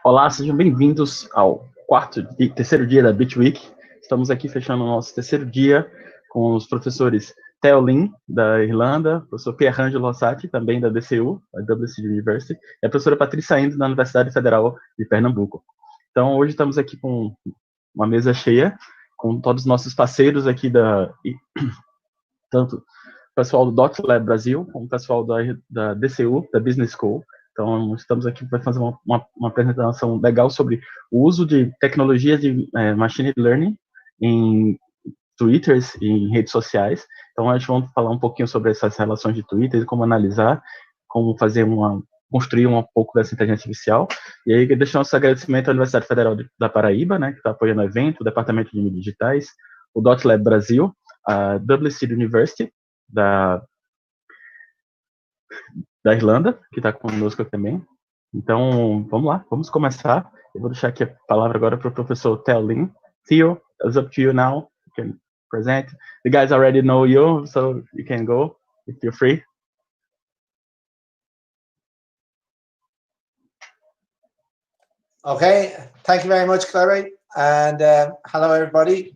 Olá, sejam bem-vindos ao terceiro dia da Bit Week. Estamos aqui fechando o nosso terceiro dia com os professores Theo Lynn, da Irlanda, o professor Pierangelo Rosati, também da DCU, a WCU University, e a professora Patricia Endo, da Universidade Federal de Pernambuco. Então, hoje estamos aqui com uma mesa cheia, com todos os nossos parceiros aqui tanto o pessoal do .lab Brasil, como o pessoal da DCU, da Business School. Então, estamos aqui para fazer uma apresentação legal sobre o uso de tecnologias de machine learning em Twitters e em redes sociais. Então, a gente vai falar um pouquinho sobre essas relações de Twitter, como analisar, como construir um pouco dessa inteligência artificial. E aí, deixar nosso agradecimento à Universidade Federal da Paraíba, né, que está apoiando o evento, o Departamento de Mídias Digitais, o .lab Brasil, a WCU University, da Irlanda, que está conosco também. Então, vamos lá, vamos começar. Eu vou deixar aqui a palavra agora para o professor Theo Lynn. Theo, it's up to you now. You can present. The guys already know you, so you can go if you're free. Okay, thank you very much, Clary, and hello everybody.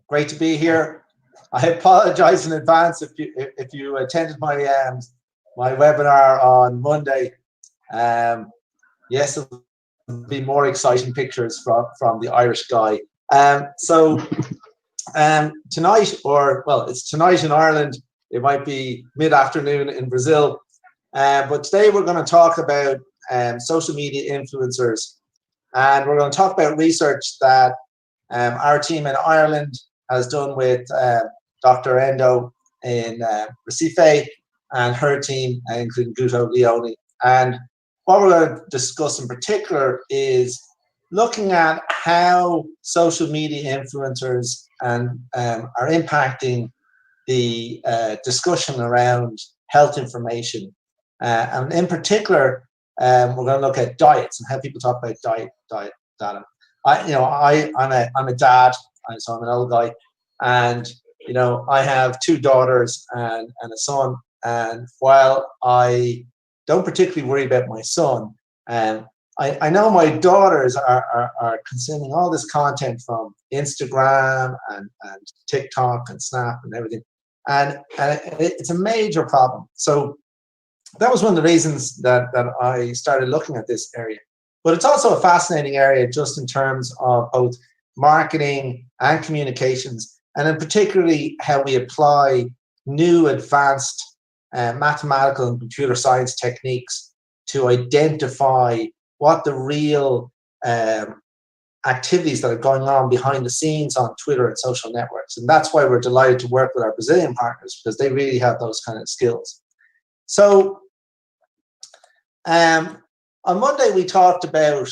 Great to be here. I apologize in advance if you attended my webinar on Monday. Yes, it'll be more exciting pictures from the Irish guy. Tonight, or well, it's tonight in Ireland. It might be mid-afternoon in Brazil. But today we're going to talk about social media influencers, and we're going to talk about research that our team in Ireland has done with Dr. Endo in Recife and her team, including Guto Leone. And what we're going to discuss in particular is looking at how social media influencers are impacting the discussion around health information. And in particular, we're going to look at diets and how people talk about diet data. I'm a dad, so I'm an old guy, and I have two daughters and a son. And while I don't particularly worry about my son, I know my daughters are consuming all this content from Instagram and TikTok and Snap and everything, and it's a major problem. So that was one of the reasons that I started looking at this area. But it's also a fascinating area just in terms of both marketing and communications, and in particularly how we apply new advanced mathematical and computer science techniques to identify what the real activities that are going on behind the scenes on Twitter and social networks. And that's why we're delighted to work with our Brazilian partners, because they really have those kind of skills. So on Monday, we talked about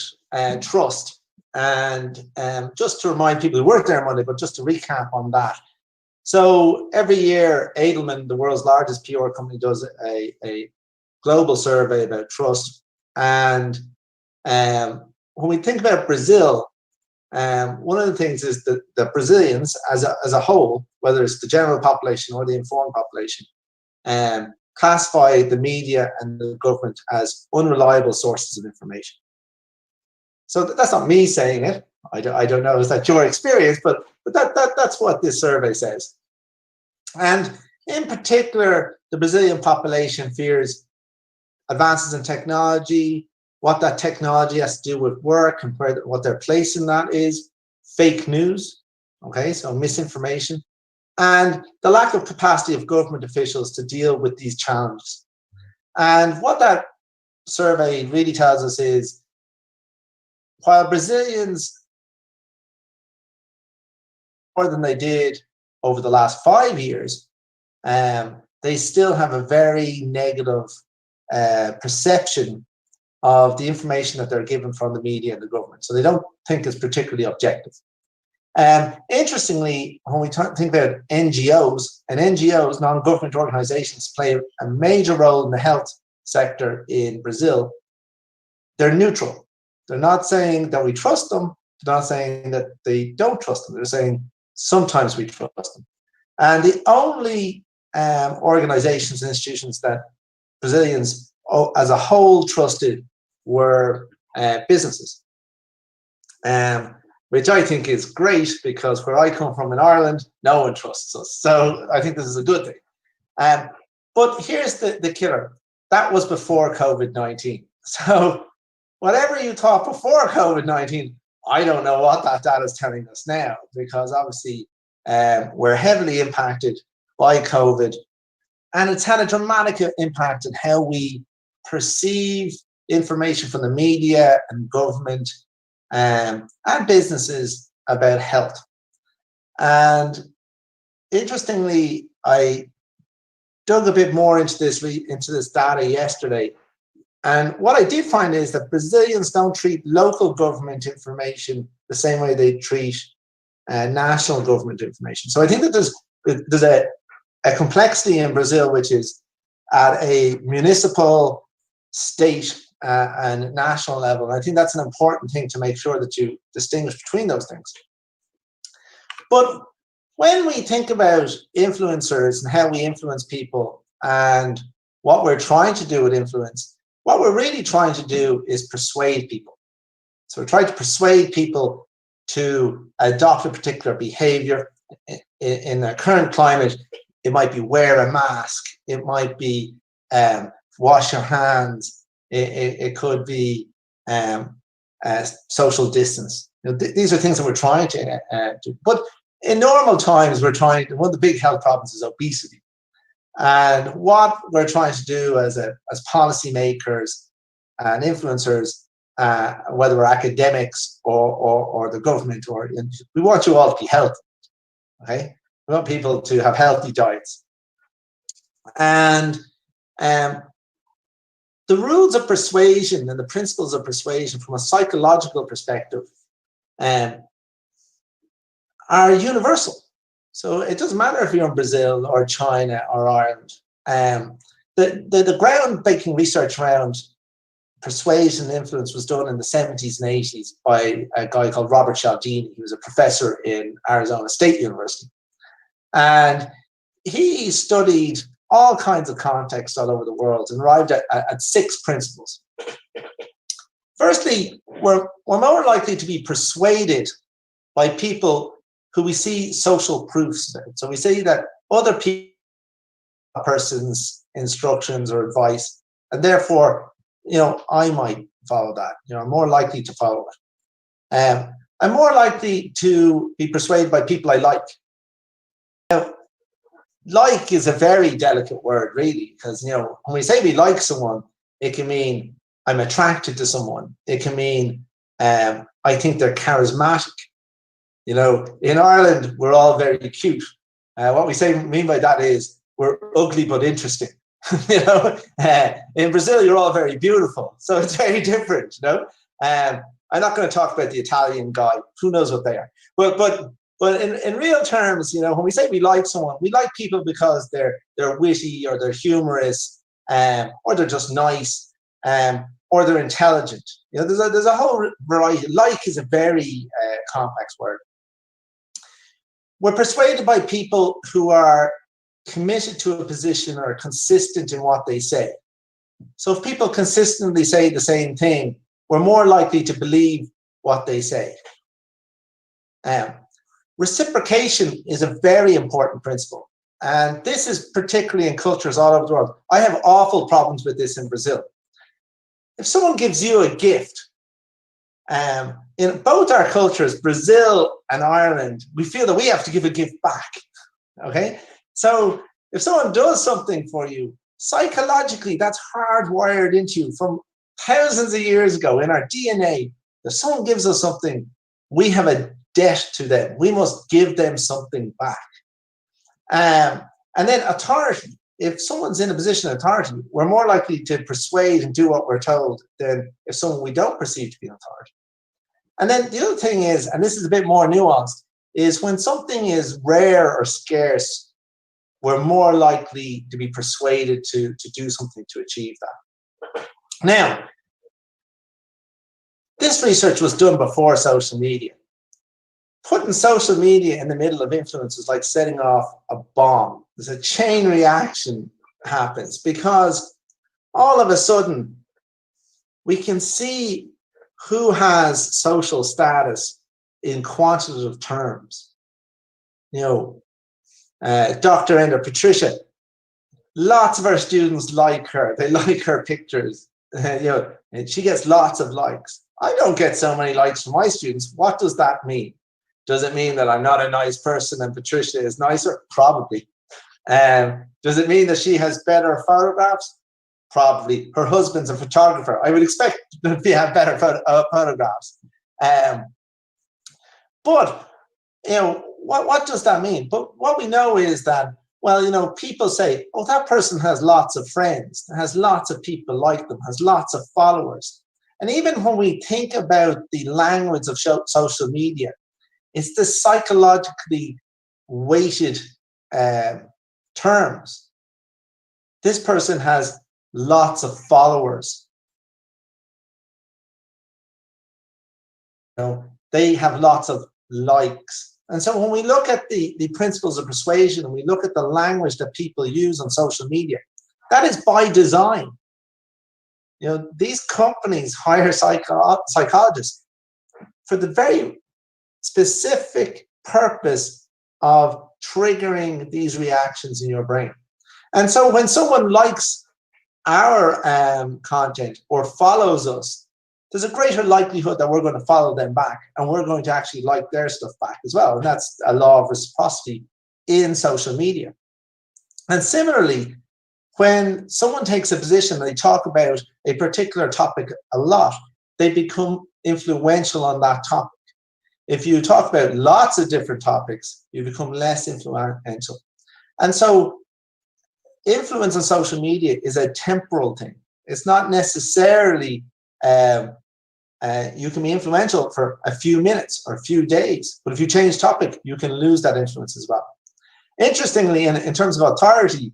trust. And just to remind people who weren't there on Monday, but just to recap on that. So every year, Edelman, the world's largest PR company, does a global survey about trust. And when we think about Brazil, one of the things is that the Brazilians as a whole, whether it's the general population or the informed population, classify the media and the government as unreliable sources of information. So that's not me saying it. I don't know, is that your experience? But that's what this survey says. And in particular, the Brazilian population fears advances in technology, what that technology has to do with work, and what their place in that is, fake news, okay, so misinformation, and the lack of capacity of government officials to deal with these challenges. And what that survey really tells us is, while Brazilians, more than they did over the last 5 years, they still have a very negative perception of the information that they're given from the media and the government. So they don't think it's particularly objective. Interestingly, when we think about NGOs, and NGOs, non-government organizations, play a major role in the health sector in Brazil, they're neutral. They're not saying that we trust them. They're not saying that they don't trust them. They're saying sometimes we trust them. And the only organizations and institutions that Brazilians as a whole trusted were businesses, which I think is great because where I come from in Ireland, no one trusts us. So I think this is a good thing. But here's the killer. That was before COVID-19. So whatever you thought before COVID-19, I don't know what that data is telling us now, because obviously we're heavily impacted by COVID, and it's had a dramatic impact on how we perceive information from the media and government and businesses about health. And interestingly, I dug a bit more into this data yesterday, and what I did find is that Brazilians don't treat local government information the same way they treat national government information. So I think that there's a complexity in Brazil, which is at a municipal, state, and national level. And I think that's an important thing to make sure that you distinguish between those things. But when we think about influencers and how we influence people and what we're trying to do with influence, what we're really trying to do is persuade people. So we're trying to persuade people to adopt a particular behavior. In the current climate, it might be wear a mask. It might be wash your hands. It could be social distance. These are things that we're trying to do. But in normal times, one of the big health problems is obesity. And what we're trying to do as policymakers and influencers, whether we're academics or the government, we want you all to be healthy. Okay, we want people to have healthy diets. And the rules of persuasion and the principles of persuasion from a psychological perspective are universal. So it doesn't matter if you're in Brazil or China or Ireland. The groundbreaking research around persuasion and influence was done in the 70s and 80s by a guy called Robert Cialdini. He was a professor in Arizona State University. And he studied all kinds of contexts all over the world and arrived at 6 principles. Firstly, we're more likely to be persuaded by people who we see social proofs about. So we see that other people, a person's instructions or advice, and therefore, I might follow that. I'm more likely to follow it. I'm more likely to be persuaded by people I like. Now, like is a very delicate word, really, because when we say we like someone, it can mean I'm attracted to someone. It can mean I think they're charismatic. In Ireland, we're all very cute. What we mean by that is we're ugly but interesting. In Brazil, you're all very beautiful, so it's very different. I'm not going to talk about the Italian guy. Who knows what they are? But in real terms, when we say we like someone, we like people because they're witty, or they're humorous, or they're just nice, or they're intelligent. There's a whole variety. Like is a very complex word. We're persuaded by people who are committed to a position or consistent in what they say. So if people consistently say the same thing, we're more likely to believe what they say. Reciprocation is a very important principle. And this is particularly in cultures all over the world. I have awful problems with this in Brazil. If someone gives you a gift, in both our cultures, Brazil and Ireland, we feel that we have to give a gift back. Okay? So if someone does something for you, psychologically, that's hardwired into you from thousands of years ago in our DNA. If someone gives us something, we have a debt to them. We must give them something back. And then authority. If someone's in a position of authority, we're more likely to persuade and do what we're told than if someone we don't perceive to be an authority. And then the other thing is, and this is a bit more nuanced, is when something is rare or scarce, we're more likely to be persuaded to do something to achieve that. Now, this research was done before social media. Putting social media in the middle of influence is like setting off a bomb. There's a chain reaction happens because all of a sudden we can see who has social status in quantitative terms. You know, Dr. Endo, Patricia, lots of our students like her. They like her pictures. You know, and she gets lots of likes. I don't get so many likes from my students. What does that mean? Does it mean that I'm not a nice person and Patricia is nicer? Probably. Does it mean that she has better photographs? Probably. Her husband's a photographer. I would expect that we have better photographs. But, you know, what does that mean? But what we know is that, well, you know, people say, oh, that person has lots of friends, has lots of people like them, has lots of followers. And even when we think about the language of social media, it's the psychologically weighted terms. This person has lots of followers. You know, they have lots of likes. And so when we look at the principles of persuasion and we look at the language that people use on social media, that is by design. You know, these companies hire psychologists for the very specific purpose of triggering these reactions in your brain. And so when someone likes our content or follows us, there's a greater likelihood that we're going to follow them back and we're going to actually like their stuff back as well. And that's a law of reciprocity in social media. And similarly, when someone takes a position, they talk about a particular topic a lot, they become influential on that topic. If you talk about lots of different topics, you become less influential. And so influence on social media is a temporal thing. It's not necessarily you can be influential for a few minutes or a few days, but if you change topic, you can lose that influence as well. Interestingly, in terms of authority,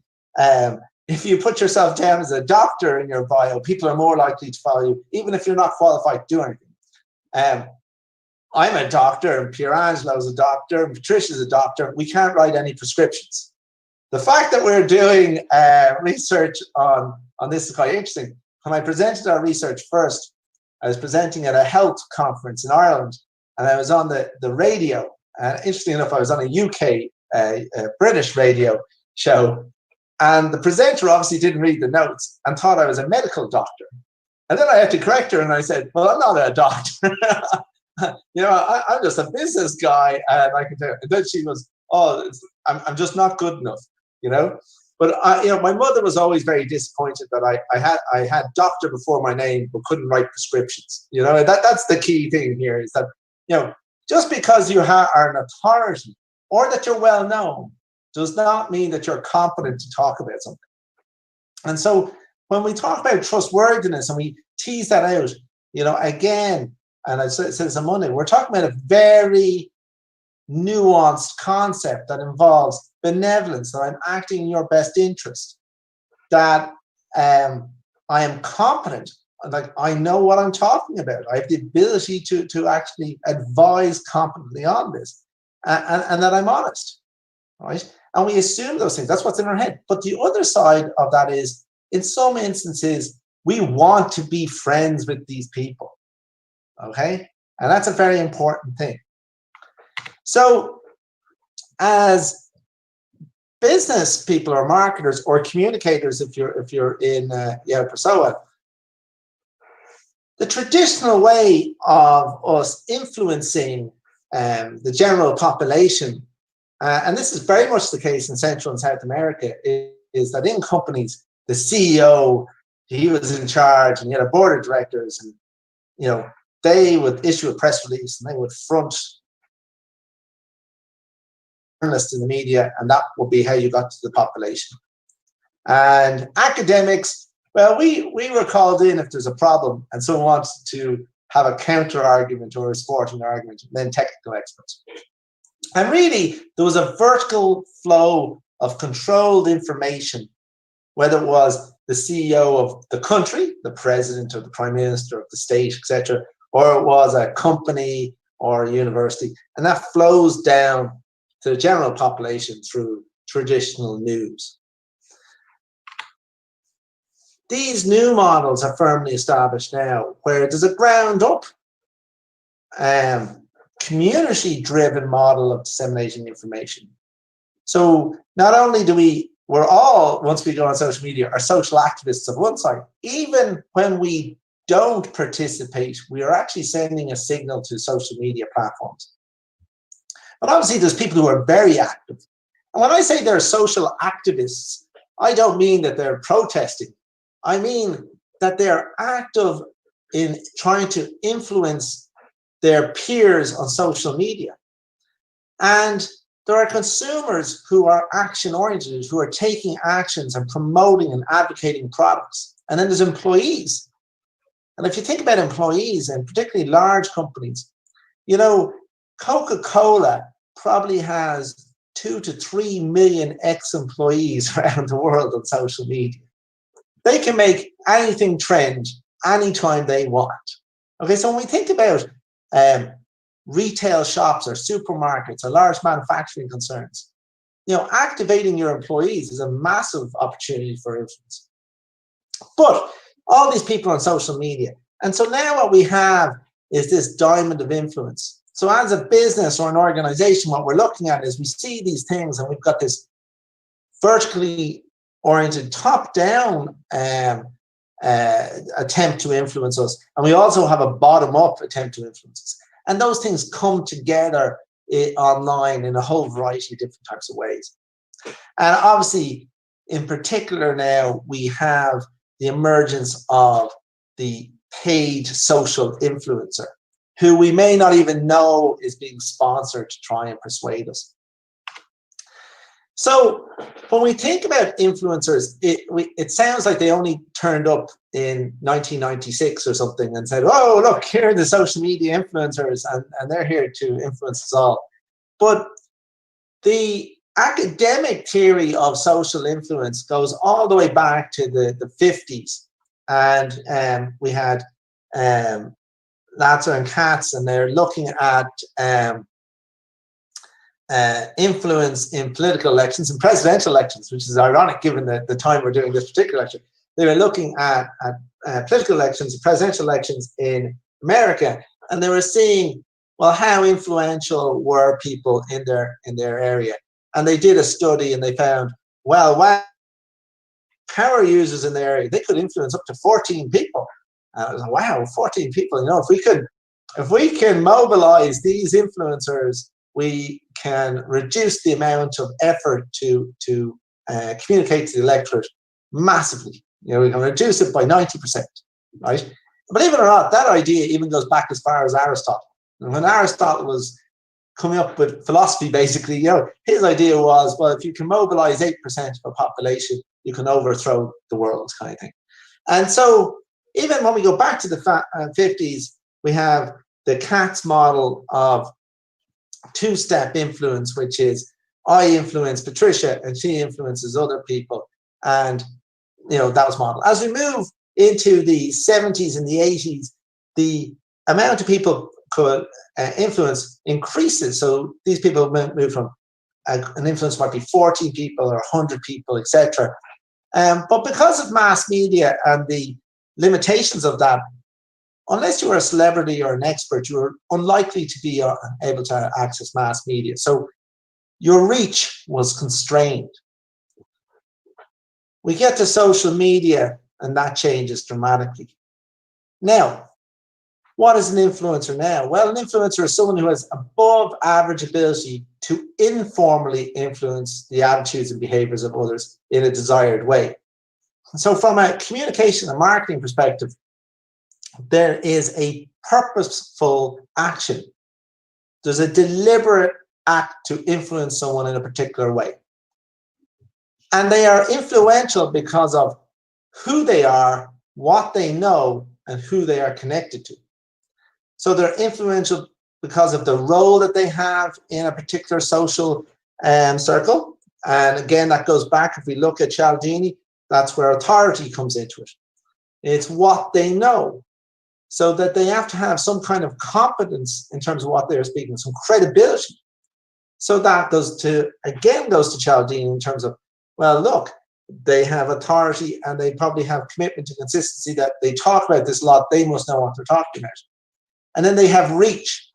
if you put yourself down as a doctor in your bio, people are more likely to follow you, even if you're not qualified to do anything. I'm a doctor, and Pierangelo is a doctor, and Patricia is a doctor. We can't write any prescriptions. The fact that we're doing research on this is quite interesting. When I presented our research first, I was presenting at a health conference in Ireland, and I was on the radio. And interestingly enough, I was on a UK, British radio show. And the presenter obviously didn't read the notes and thought I was a medical doctor. And then I had to correct her, and I said, well, I'm not a doctor. You know, I'm just a business guy, and I can tell you. And then she was, oh, I'm just not good enough, you know. But you know, my mother was always very disappointed that I had doctor before my name but couldn't write prescriptions. You know, that's the key thing here, is that, you know, just because you are an authority or that you're well known does not mean that you're competent to talk about something. And so when we talk about trustworthiness and we tease that out, you know, again, and I said this on Monday, we're talking about a very nuanced concept that involves benevolence, that I'm acting in your best interest, that I am competent, like I know what I'm talking about. I have the ability to actually advise competently on this, and that I'm honest, right? And we assume those things. That's what's in our head. But the other side of that is, in some instances, we want to be friends with these people, okay? And that's a very important thing. So as business people or marketers or communicators, if you're in Pessoa, the traditional way of us influencing the general population, and this is very much the case in Central and South America, is that in companies, the CEO, he was in charge, and he had a board of directors, and you know, they would issue a press release and they would front journalists in the media, and that would be how you got to the population. And academics, well, we were called in if there's a problem and someone wants to have a counter argument or a sporting argument, and then technical experts. And really, there was a vertical flow of controlled information, whether it was the CEO of the country, the president or the prime minister of the state, etc., or it was a company or a university, and that flows down to the general population through traditional news. these new models are firmly established now, where there's a ground-up, community-driven model of disseminating information. So not only do we're all, once we go on social media, are social activists of one side. Even when we don't participate, we are actually sending a signal to social media platforms. But obviously there's people who are very active. And when I say they're social activists, I don't mean that they're protesting. I mean that they're active in trying to influence their peers on social media. And there are consumers who are action-oriented, who are taking actions and promoting and advocating products. And then there's employees. And if you think about employees, and particularly large companies, you know, Coca-Cola probably has 2 to 3 million ex-employees around the world on social media. They can make anything trend anytime they want. Okay, so when we think about retail shops or supermarkets or large manufacturing concerns, you know, activating your employees is a massive opportunity for influence. But all these people on social media, and so now what we have is this diamond of influence. So as a business or an organization, what we're looking at is we see these things and we've got this vertically oriented top-down attempt to influence us, and we also have a bottom-up attempt to influence us. And those things come together online in a whole variety of different types of ways. And obviously, in particular now, we have the emergence of the paid social influencer, who we may not even know is being sponsored to try and persuade us. So when we think about influencers, it sounds like they only turned up in 1996 or something and said, oh, look, here are the social media influencers, and they're here to influence us all. But the academic theory of social influence goes all the way back to the 50s. And we had Latzer and Katz, and they're looking at influence in political elections and presidential elections, which is ironic given the time we're doing this particular lecture. They were looking at political elections and presidential elections in America, and they were seeing, well, how influential were people in their area. And they did a study and they found, well, power users in the area, they could influence up to 14 people. And I was like, wow, 14 people, you know, if we can mobilize these influencers, we can reduce the amount of effort to communicate to the electorate massively. You know, we can reduce it by 90%, right? Believe it or not, that idea even goes back as far as Aristotle. And when Aristotle was coming up with philosophy, basically, you know, his idea was, well, if you can mobilize 8% of a population, you can overthrow the world, kind of thing. And so even when we go back to the 50s, we have the Katz model of two-step influence, which is I influence Patricia and she influences other people. And, you know, that was model. As we move into the 70s and the 80s, the amount of people could influence increases. So these people move from an influence might be 14 people or 100 people, etc. But because of mass media and the limitations of that, unless you were a celebrity or an expert, you were unlikely to be able to access mass media. So your reach was constrained. We get to social media and that changes dramatically. Now, what is an influencer now? Well, an influencer is someone who has above average ability to informally influence the attitudes and behaviors of others in a desired way. So from a communication and marketing perspective, there is a purposeful action. There's a deliberate act to influence someone in a particular way. And they are influential because of who they are, what they know, and who they are connected to. So they're influential because of the role that they have in a particular social circle. And again, that goes back, if we look at Cialdini, that's where authority comes into it. It's what they know. So that they have to have some kind of competence in terms of what they're speaking, some credibility. So that goes to Cialdini in terms of, well, look, they have authority, and they probably have commitment to consistency, that they talk about this a lot. They must know what they're talking about. And then they have reach.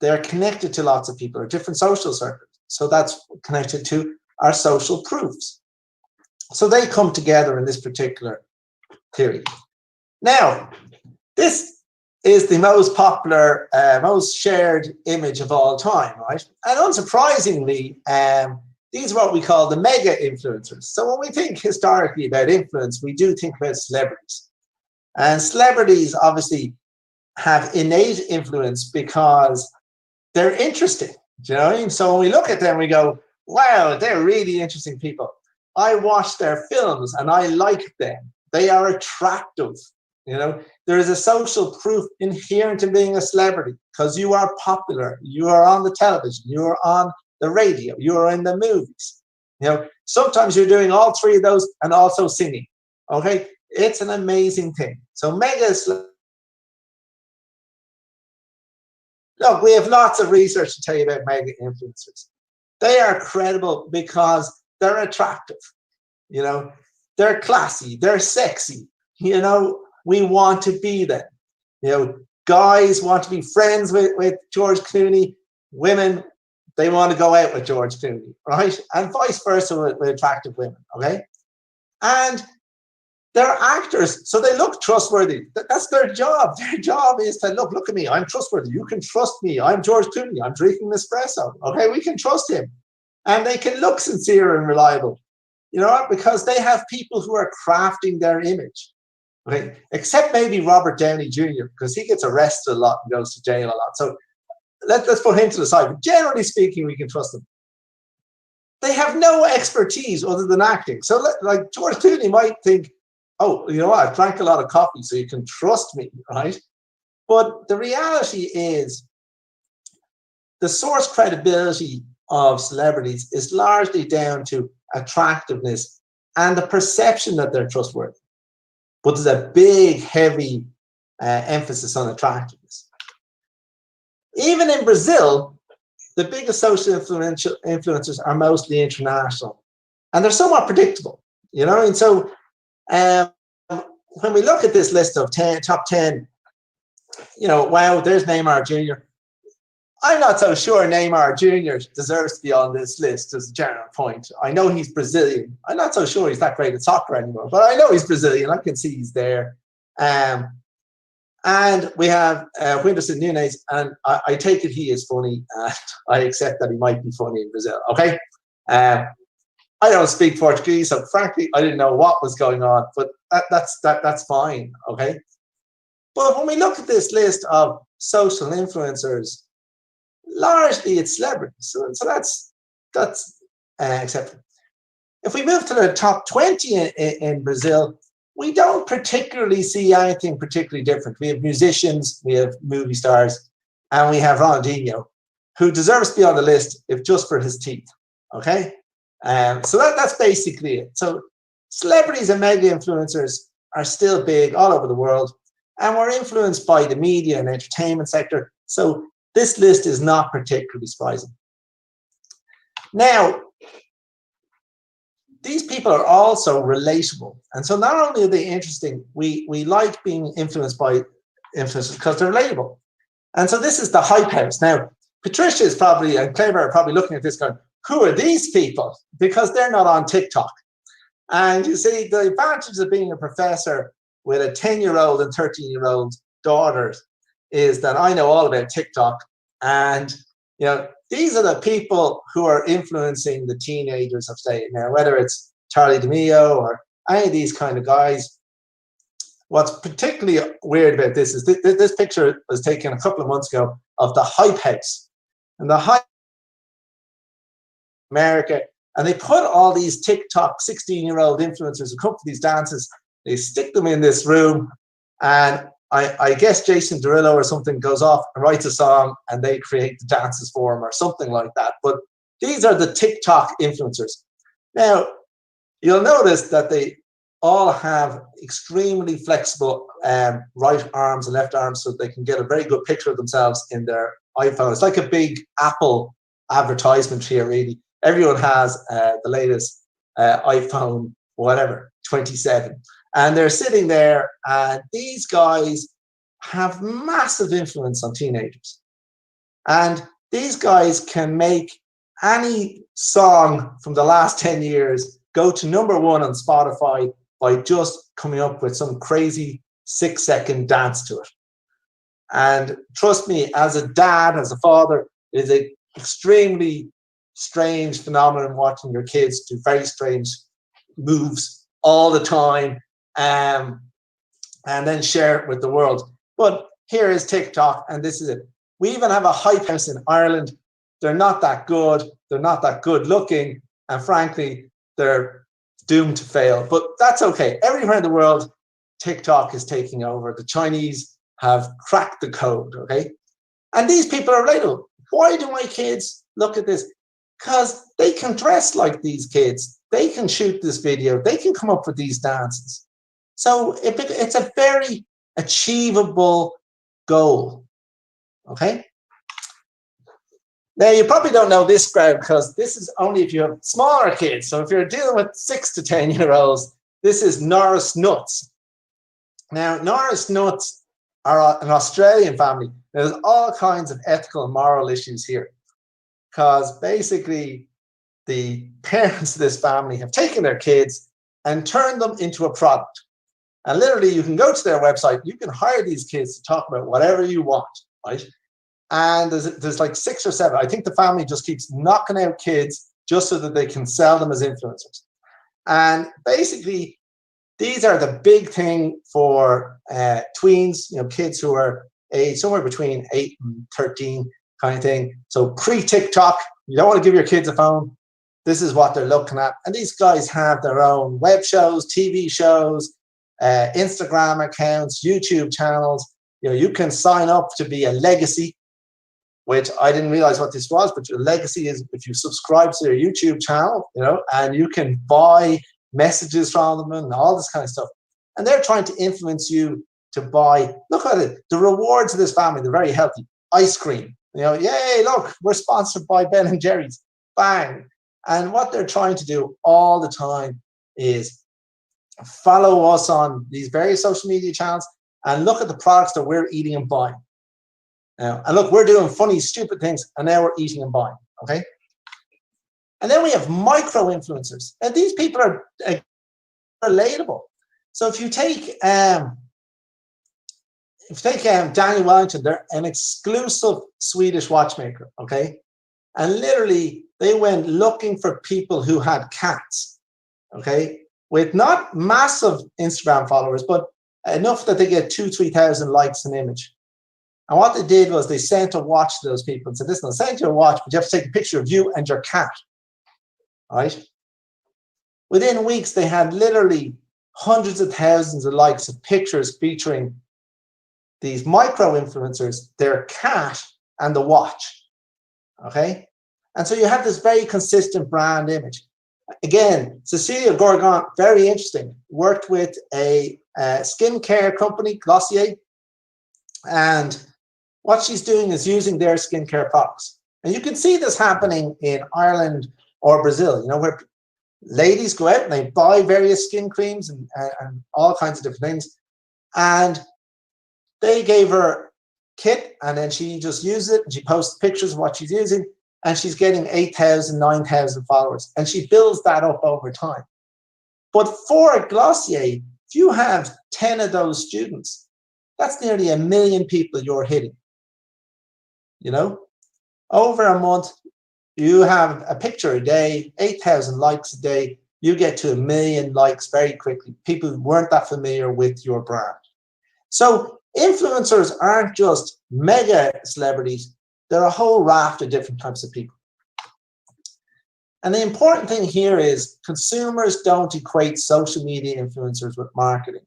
They're connected to lots of people or different social circles. So that's connected to our social proofs. So they come together in this particular theory. Now, this is the most popular, most shared image of all time, right? And unsurprisingly, these are what we call the mega influencers. So when we think historically about influence, we do think about celebrities. And celebrities obviously have innate influence because they're interesting. Do you know what I mean? So when we look at them, we go, wow, they're really interesting people. I watch their films and I like them. They are attractive. You know, there is a social proof inherent in being a celebrity because you are popular. You are on the television. You are on the radio. You are in the movies. You know, sometimes you're doing all three of those and also singing. Okay, it's an amazing thing. So mega. Look, we have lots of research to tell you about mega influencers. They are credible because they're attractive. You know, they're classy. They're sexy. You know, we want to be them. You know, guys want to be friends with George Clooney. Women, they want to go out with George Clooney, right? And vice versa with attractive women, okay? And they're actors, so they look trustworthy. That's their job. Their job is to look at me. I'm trustworthy. You can trust me. I'm George Clooney. I'm drinking espresso. Okay, we can trust him. And they can look sincere and reliable. You know what? Because they have people who are crafting their image. Okay, except maybe Robert Downey Jr., because he gets arrested a lot and goes to jail a lot. So let's put him to the side. But generally speaking, we can trust them. They have no expertise other than acting. So like George Clooney might think, oh, you know what? I've drank a lot of coffee, so you can trust me, right? But the reality is the source credibility of celebrities is largely down to attractiveness and the perception that they're trustworthy. But there's a big, heavy emphasis on attractiveness. Even in Brazil, the biggest social influencers are mostly international, and they're somewhat predictable, you know? And so when we look at this list of top 10, you know, wow, there's Neymar Jr. I'm not so sure Neymar Jr. deserves to be on this list as a general point. I know he's Brazilian. I'm not so sure he's that great at soccer anymore, but I know he's Brazilian. I can see he's there. And we have Whindersson Nunes, and I take it he is funny. I accept that he might be funny in Brazil, okay? I don't speak Portuguese, so frankly, I didn't know what was going on, but that's fine, okay? But when we look at this list of social influencers, largely it's celebrities, so that's acceptable. If we move to the top 20 in Brazil, we don't particularly see anything particularly different. We have musicians, we have movie stars, and we have Ronaldinho, who deserves to be on the list if just for his teeth, okay? So that's basically it. So celebrities and mega influencers are still big all over the world, and we're influenced by the media and entertainment sector. So this list is not particularly surprising. Now, these people are also relatable. And so not only are they interesting, we like being influenced by influencers because they're relatable. And so this is the hype house. Now, Patricia is probably, and Claire are probably looking at this going, who are these people? Because they're not on TikTok. And you see, the advantage of being a professor with a 10-year-old and 13-year-old daughters is that I know all about TikTok. And, you know, these are the people who are influencing the teenagers of today. Now, whether it's Charlie D'Amelio or any of these kind of guys, what's particularly weird about this is this picture was taken a couple of months ago of the hype house. And the hype America, and they put all these TikTok 16-year-old influencers who come to these dances, they stick them in this room, and I guess Jason Derulo or something goes off and writes a song, and they create the dances for him or something like that. But these are the TikTok influencers. Now, you'll notice that they all have extremely flexible right arms and left arms so they can get a very good picture of themselves in their iPhone. It's like a big Apple advertisement here, really. Everyone has the latest iPhone, whatever, 27. And they're sitting there, and these guys have massive influence on teenagers. And these guys can make any song from the last 10 years go to #1 on Spotify by just coming up with some crazy 6-second dance to it. And trust me, as a dad, as a father, it is an extremely strange phenomenon watching your kids do very strange moves all the time, and then share it with the world. But here is TikTok, and this is it. We even have a hype house in Ireland. They're not that good. They're not that good looking. And frankly, they're doomed to fail. But that's okay. Everywhere in the world, TikTok is taking over. The Chinese have cracked the code, okay? And these people are relatable. Why do my kids look at this? Because they can dress like these kids. They can shoot this video. They can come up with these dances. So it's a very achievable goal, okay? Now, you probably don't know this crowd because this is only if you have smaller kids. So if you're dealing with 6 to 10-year-olds, this is Norris Nuts. Now, Norris Nuts are an Australian family. There's all kinds of ethical and moral issues here because basically the parents of this family have taken their kids and turned them into a product. And literally, you can go to their website, you can hire these kids to talk about whatever you want, right? And there's like 6 or 7. I think the family just keeps knocking out kids just so that they can sell them as influencers. And basically, these are the big thing for tweens, kids who are aged somewhere between 8 and 13 kind of thing. So pre-TikTok, you don't want to give your kids a phone. This is what they're looking at. And these guys have their own web shows, TV shows, Instagram accounts, YouTube channels. You can sign up to be a legacy, which I didn't realize what this was, but your legacy is if you subscribe to their YouTube channel, and you can buy messages from them and all this kind of stuff. And they're trying to influence you to buy. Look at it. The rewards of this family, they're very healthy. Ice cream. Yay, look, we're sponsored by Ben and Jerry's. Bang. And what they're trying to do all the time is follow us on these various social media channels and look at the products that we're eating and buying. And look, we're doing funny, stupid things, and now we're eating and buying, okay? And then we have micro-influencers. And these people are relatable. So if you take Daniel Wellington, they're an exclusive Swedish watchmaker, okay? And literally, they went looking for people who had cats, okay? With not massive Instagram followers, but enough that they get 2,000-3,000 likes an image. And what they did was they sent a watch to those people and said, listen, I'll send you a watch, but you have to take a picture of you and your cat, all right? Within weeks, they had literally hundreds of thousands of likes of pictures featuring these micro-influencers, their cat, and the watch, okay? And so you have this very consistent brand image. Again, Cecilia Gorgon, very interesting, worked with a skincare company, Glossier, and what she's doing is using their skincare products. And you can see this happening in Ireland or Brazil, where ladies go out and they buy various skin creams and all kinds of different things. And they gave her a kit, and then she just uses it, and she posts pictures of what she's using, and she's getting 8,000, 9,000 followers. And she builds that up over time. But for Glossier, if you have 10 of those students, that's nearly 1 million people you're hitting. Over a month, you have a picture a day, 8,000 likes a day, you get to 1 million likes very quickly. People who weren't that familiar with your brand. So influencers aren't just mega celebrities, they're a whole raft of different types of people. And the important thing here is consumers don't equate social media influencers with marketing.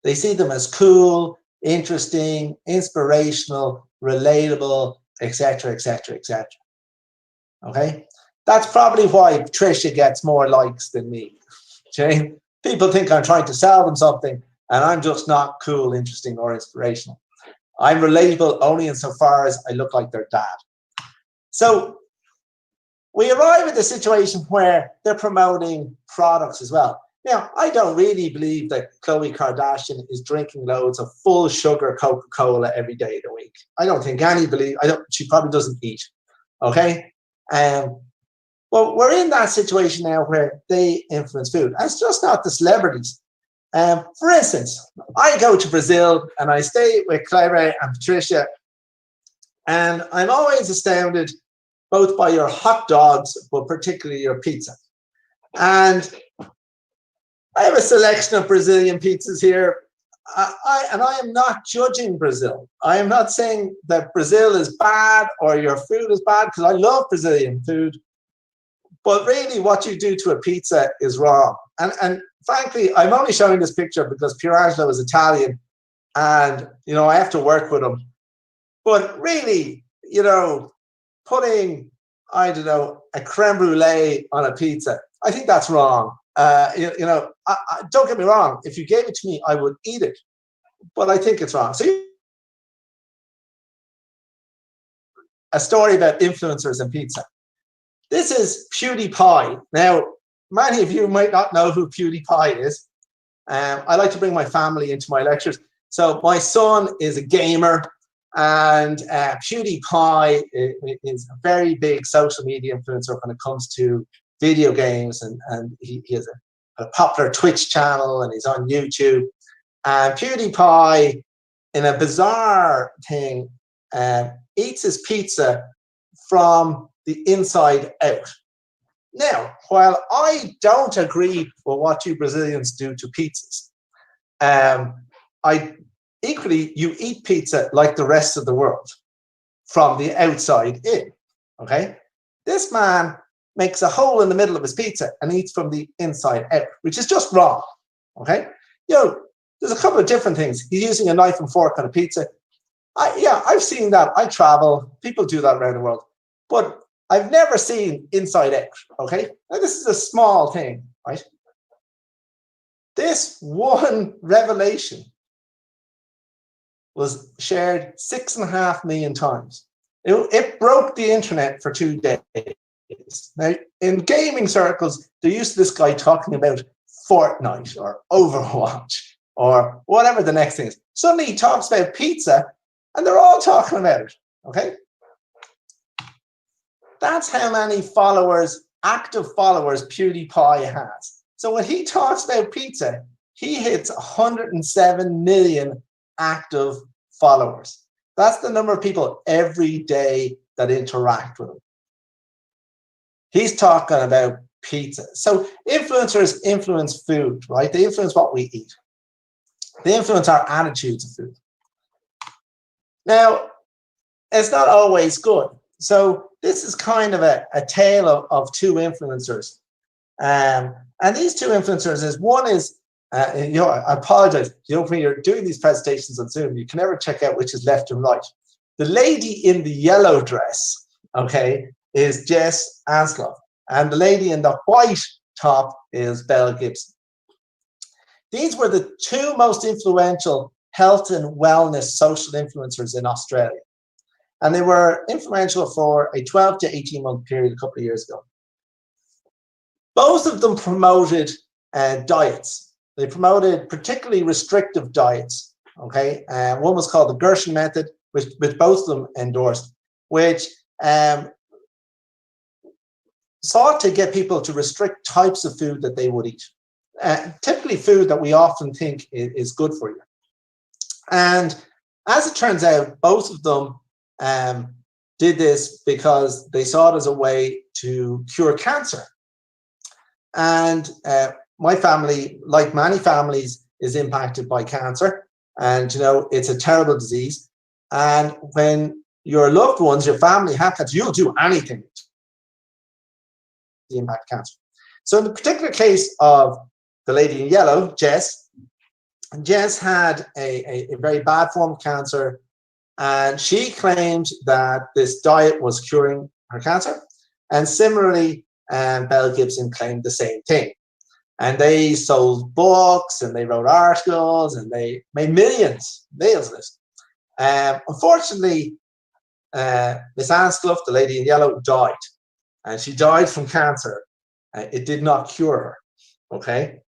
They see them as cool, interesting, inspirational, relatable, etc., etc., etc. Okay? That's probably why Patricia gets more likes than me. Okay? People think I'm trying to sell them something, and I'm just not cool, interesting, or inspirational. I'm relatable only insofar as I look like their dad. So we arrive at the situation where they're promoting products as well. Now, I don't really believe that Khloe Kardashian is drinking loads of full sugar Coca-Cola every day of the week. I don't think she probably doesn't eat, okay? Well, we're in that situation now where they influence food. And it's just not the celebrities. For instance, I go to Brazil and I stay with Claire and Patricia, and I'm always astounded both by your hot dogs, but particularly your pizza. And I have a selection of Brazilian pizzas here. I am not judging Brazil. I am not saying that Brazil is bad or your food is bad, because I love Brazilian food. But really what you do to a pizza is wrong. And frankly, I'm only showing this picture because Pierangelo is Italian and, you know, I have to work with him. But really, you know, putting, I don't know, a creme brulee on a pizza, I think that's wrong. You know, don't get me wrong. If you gave it to me, I would eat it. But I think it's wrong. So a story about influencers and pizza. This is PewDiePie. Now, many of you might not know who PewDiePie is. I like to bring my family into my lectures. So my son is a gamer, and PewDiePie is a very big social media influencer when it comes to video games, and he has a popular Twitch channel, and he's on YouTube. And PewDiePie, in a bizarre thing, eats his pizza from the inside out. Now, while I don't agree with what you Brazilians do to pizzas, equally, you eat pizza like the rest of the world, from the outside in, okay? This man makes a hole in the middle of his pizza and eats from the inside out, which is just wrong, okay? You know, there's a couple of different things. He's using a knife and fork on a pizza. Yeah, I've seen that. I travel. People do that around the world. But I've never seen inside out, okay? Now, this is a small thing, right? This one revelation was shared 6.5 million times. It broke the internet for 2 days. Now, in gaming circles, they're used to this guy talking about Fortnite or Overwatch or whatever the next thing is. Suddenly he talks about pizza, and they're all talking about it, okay? That's how many followers, active followers, PewDiePie has. So when he talks about pizza, he hits 107 million active followers. That's the number of people every day that interact with him. He's talking about pizza. So influencers influence food, right? They influence what we eat. They influence our attitudes of food. Now, it's not always good. So this is kind of a tale of two influencers. And these two influencers is, one is, you know, I apologize. You know, when you're doing these presentations on Zoom, you can never check out which is left and right. The lady in the yellow dress, okay, is Jess Anslov. And the lady in the white top is Belle Gibson. These were the two most influential health and wellness social influencers in Australia. And they were influential for a 12 to 18 month period a couple of years ago. Both of them promoted diets. They promoted particularly restrictive diets, okay? One was called the Gershon method, which both of them endorsed, which sought to get people to restrict types of food that they would eat. Typically food that we often think is good for you. And as it turns out, both of them did this because they saw it as a way to cure cancer. And my family, like many families, is impacted by cancer. And, you know, it's a terrible disease. And when your loved ones, your family have cancer, you'll do anything to impact cancer. So in the particular case of the lady in yellow, Jess had a very bad form of cancer, and she claimed that this diet was curing her cancer. And similarly, Belle Gibson claimed the same thing. And they sold books, and they wrote articles, and they made millions of this. Unfortunately, Miss Anslov, the lady in yellow, died. and she died from cancer. It did not cure her, okay?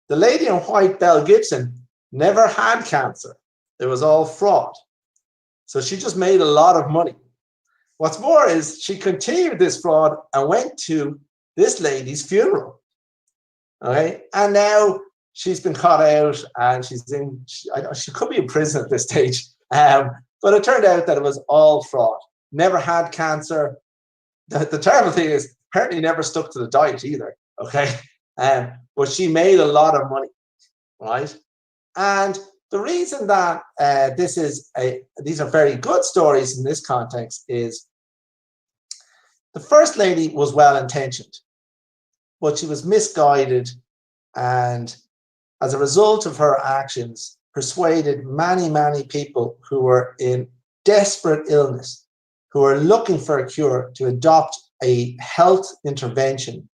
The lady in white, Belle Gibson, never had cancer. It was all fraud. So she just made a lot of money. What's more is she continued this fraud and went to this lady's funeral, okay? And now she's been caught out, and she could be in prison at this stage. But it turned out that it was all fraud. Never had cancer. The terrible thing is, apparently never stuck to the diet either, okay? But she made a lot of money, right? And the reason that these are very good stories in this context is the first lady was well-intentioned, but she was misguided, and as a result of her actions, persuaded many, many people who were in desperate illness, who were looking for a cure, to adopt a health intervention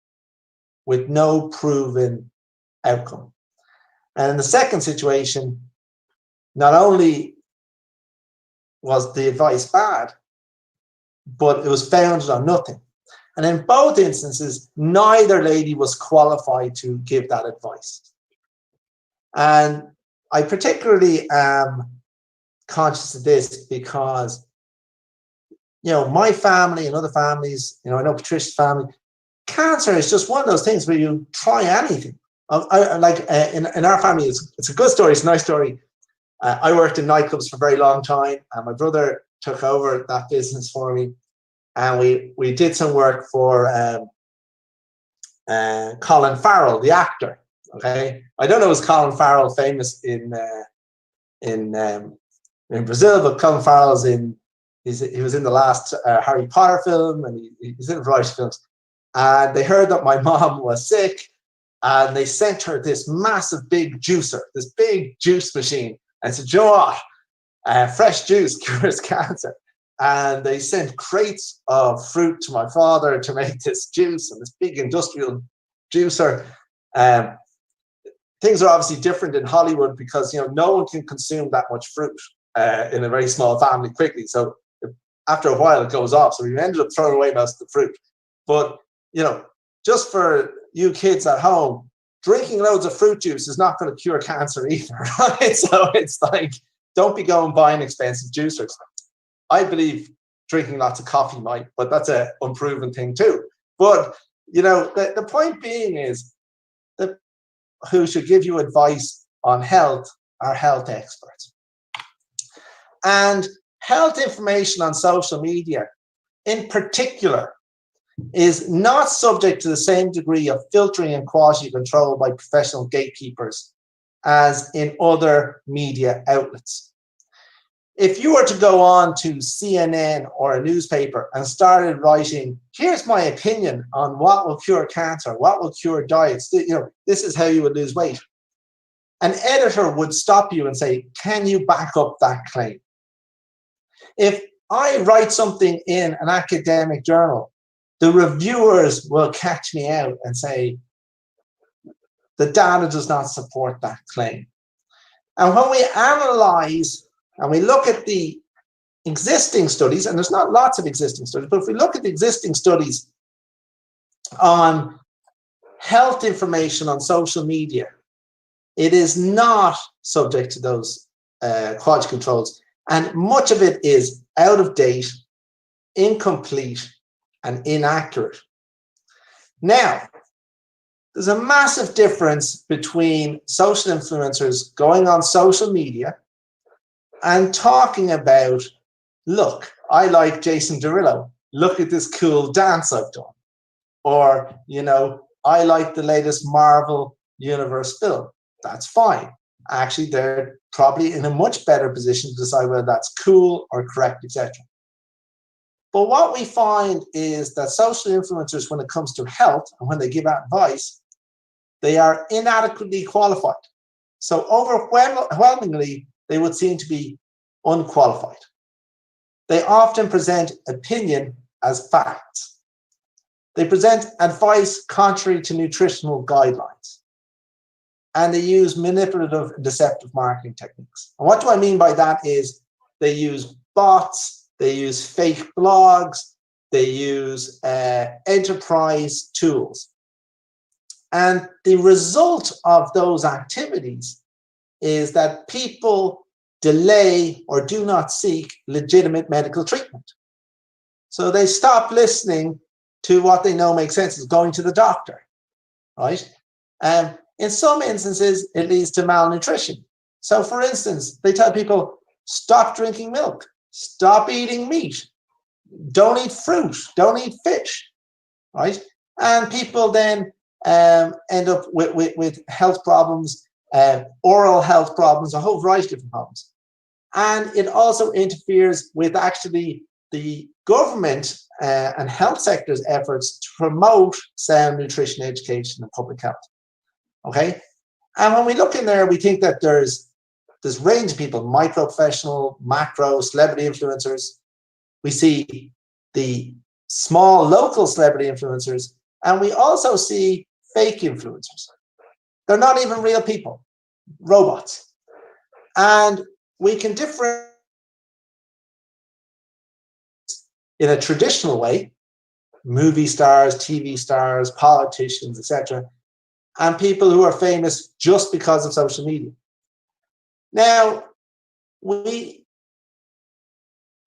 with no proven outcome. And in the second situation, not only was the advice bad, but it was founded on nothing. And in both instances, neither lady was qualified to give that advice. And I particularly am conscious of this because, you know, my family and other families, you know, I know Patricia's family, cancer is just one of those things where you try anything. In our family, it's a good story, it's a nice story. I worked in nightclubs for a very long time, and my brother took over that business for me, and we did some work for Colin Farrell, the actor. Okay, I don't know, is Colin Farrell famous in Brazil, but Colin Farrell's he was in the last Harry Potter film, and he's in a variety of films. And they heard that my mom was sick, and they sent her this massive big juicer, this big juice machine, and said, "You know what? Fresh juice cures cancer." And they sent crates of fruit to my father to make this juice, and this big industrial juicer. Things are obviously different in Hollywood because, you know, no one can consume that much fruit in a very small family quickly. So after a while, it goes off. So we ended up throwing away most of the fruit. But, you know, just for you kids at home, drinking loads of fruit juice is not going to cure cancer either, right? So it's like, don't be going buying expensive juicers. I believe drinking lots of coffee might, but that's an unproven thing too. But, you know, the point being is that who should give you advice on health are health experts. And health information on social media, in particular, is not subject to the same degree of filtering and quality control by professional gatekeepers as in other media outlets. If you were to go on to CNN or a newspaper and started writing, "Here's my opinion on what will cure cancer, what will cure diets, you know, this is how you would lose weight," an editor would stop you and say, "Can you back up that claim?" If I write something in an academic journal, the reviewers will catch me out and say, the data does not support that claim. And when we analyze and we look at the existing studies, and there's not lots of existing studies, but if we look at the existing studies on health information on social media, it is not subject to those quality controls. And much of it is out of date, incomplete, and inaccurate. Now, there's a massive difference between social influencers going on social media and talking about, "Look, I like Jason Derulo. Look at this cool dance I've done." Or, you know, "I like the latest Marvel Universe film." That's fine. Actually, they're probably in a much better position to decide whether that's cool or correct, etc. But what we find is that social influencers, when it comes to health and when they give out advice, they are inadequately qualified. So overwhelmingly, they would seem to be unqualified. They often present opinion as facts. They present advice contrary to nutritional guidelines. And they use manipulative and deceptive marketing techniques. And what do I mean by that is they use bots, they use fake blogs, they use enterprise tools. And the result of those activities is that people delay or do not seek legitimate medical treatment. So they stop listening to what they know makes sense, is going to the doctor, right? In some instances, it leads to malnutrition. So for instance, they tell people, stop drinking milk, stop eating meat, don't eat fruit, don't eat fish, right? And people then end up with health problems, oral health problems, a whole variety of different problems. And it also interferes with actually the government and health sector's efforts to promote sound nutrition education and public health. Okay? And when we look in there, we think that there's this range of people, micro professional, macro, celebrity influencers. We see the small local celebrity influencers, and we also see fake influencers. They're not even real people, robots. And we can differentiate in a traditional way, movie stars, TV stars, politicians, etc., and people who are famous just because of social media. Now, we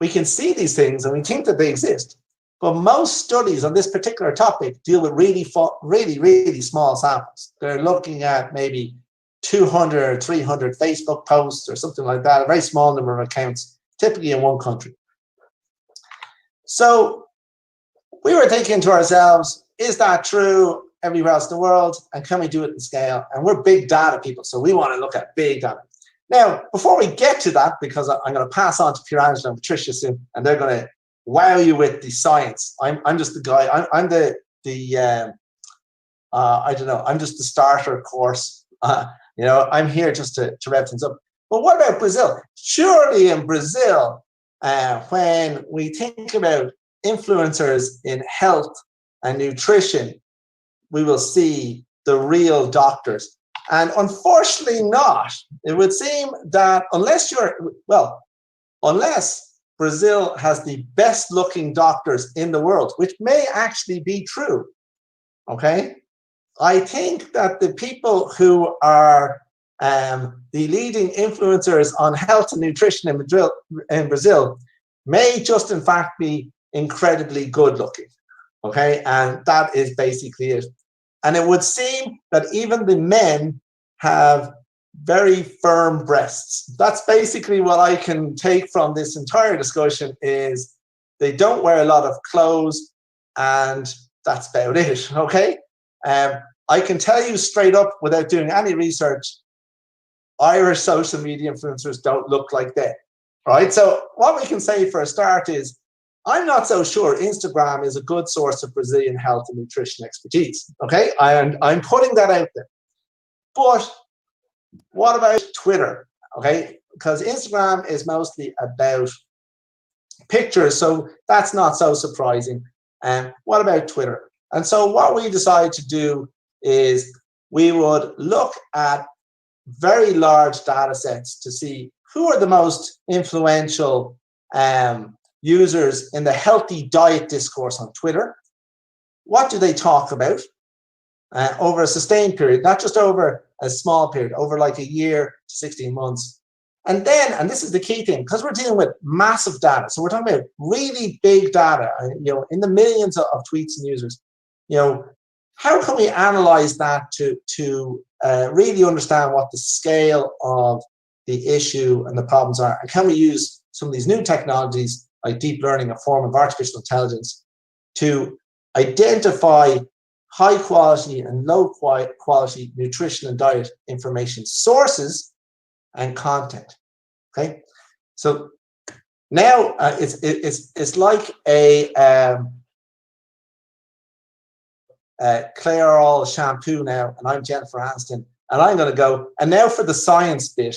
can see these things and we think that they exist, but most studies on this particular topic deal with really small samples. They're looking at maybe 200 or 300 Facebook posts or something like that, a very small number of accounts, typically in one country. So we were thinking to ourselves, is that true everywhere else in the world? And can we do it in scale? And we're big data people, so we want to look at big data. Now, before we get to that, because I'm going to pass on to Pierangelo and Patricia soon, and they're going to wow you with the science. I'm just the guy. I'm the I don't know. I'm just the starter course. You know, I'm here just to rev things up. But what about Brazil? Surely in Brazil, when we think about influencers in health and nutrition, we will see the real doctors. And unfortunately not. It would seem that unless Brazil has the best looking doctors in the world, which may actually be true, okay? I think that the people who are the leading influencers on health and nutrition in Brazil may just in fact be incredibly good looking, okay? And that is basically it. And it would seem that even the men have very firm breasts. That's basically what I can take from this entire discussion, is they don't wear a lot of clothes, and that's about it, okay? I can tell you straight up, without doing any research, Irish social media influencers don't look like that, right? So what we can say for a start is, I'm not so sure Instagram is a good source of Brazilian health and nutrition expertise, okay? I'm putting that out there. But what about Twitter, okay? Because Instagram is mostly about pictures, so that's not so surprising. And what about Twitter? And so what we decided to do is we would look at very large data sets to see who are the most influential users in the healthy diet discourse on Twitter. What do they talk about over a sustained period, not just over a small period, over like a year to 16 months. And then, and this is the key thing, because we're dealing with massive data, so we're talking about really big data, you know, in the millions of tweets and users, you know, how can we analyze that to really understand what the scale of the issue and the problems are? And can we use some of these new technologies like deep learning, a form of artificial intelligence, to identify high quality and low quality nutrition and diet information sources and content? Okay, so now it's like a Clairol shampoo now, and I'm Jennifer Aniston, and I'm going to go, and now for the science bit.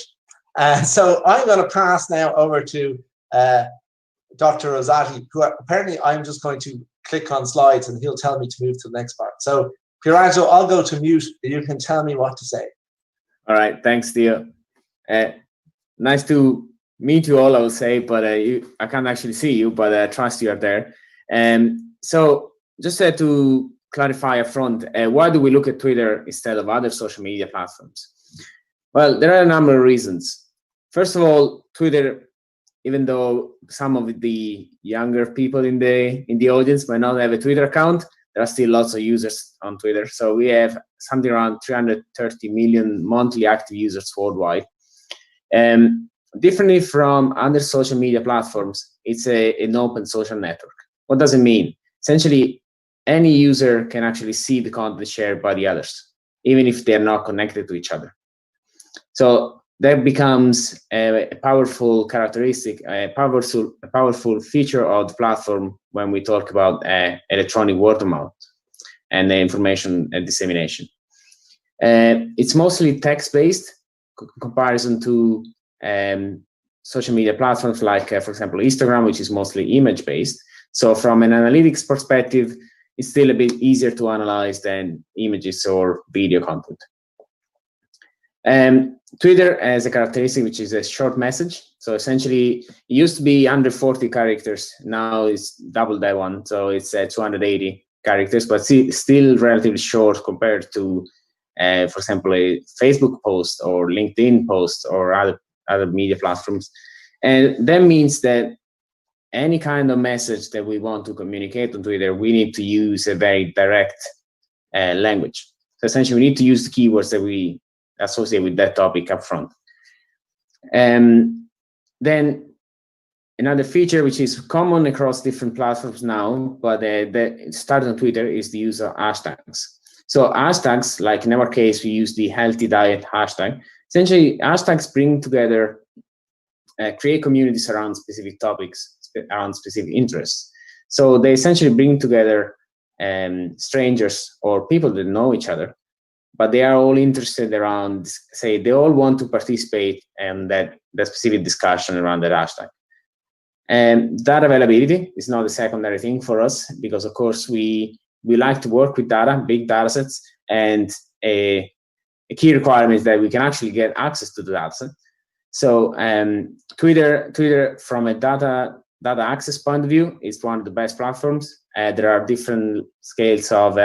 So I'm going to pass now over to Dr. Rosati, who apparently I'm just going to click on slides and he'll tell me to move to the next part. So Pierangelo, I'll go to mute. You can tell me what to say. All right, thanks, Theo. Nice to meet you all, I will say, but I can't actually see you, but I trust you are there. So just to clarify up front, why do we look at Twitter instead of other social media platforms? Well, there are a number of reasons. First of all, Twitter, even though some of the younger people in the audience might not have a Twitter account, there are still lots of users on Twitter. So we have something around 330 million monthly active users worldwide. Differently from other social media platforms, it's an open social network. What does it mean? Essentially, any user can actually see the content shared by the others, even if they're not connected to each other. So that becomes a powerful characteristic, a powerful feature of the platform when we talk about electronic word of mouth and information dissemination. It's mostly text-based comparison to social media platforms like, for example, Instagram, which is mostly image-based. So from an analytics perspective, it's still a bit easier to analyze than images or video content. Twitter has a characteristic which is a short message. So essentially, it used to be under 40 characters. Now it's double that one. So it's 280 characters, but still relatively short compared to, for example, a Facebook post or LinkedIn post or other media platforms. And that means that any kind of message that we want to communicate on Twitter, we need to use a very direct language. So essentially, we need to use the keywords that we associate with that topic up front. Then another feature which is common across different platforms now, but that started on Twitter, is the use of hashtags. So hashtags, like in our case, we use the healthy diet hashtag. Essentially, hashtags bring together, create communities around specific topics, around specific interests. So they essentially bring together strangers or people that know each other, but they are all interested around, say, they all want to participate in that specific discussion around that hashtag. And data availability is not a secondary thing for us, because of course we like to work with data, big data sets, and a key requirement is that we can actually get access to the data set. So Twitter, from a data access point of view, is one of the best platforms. There are different scales of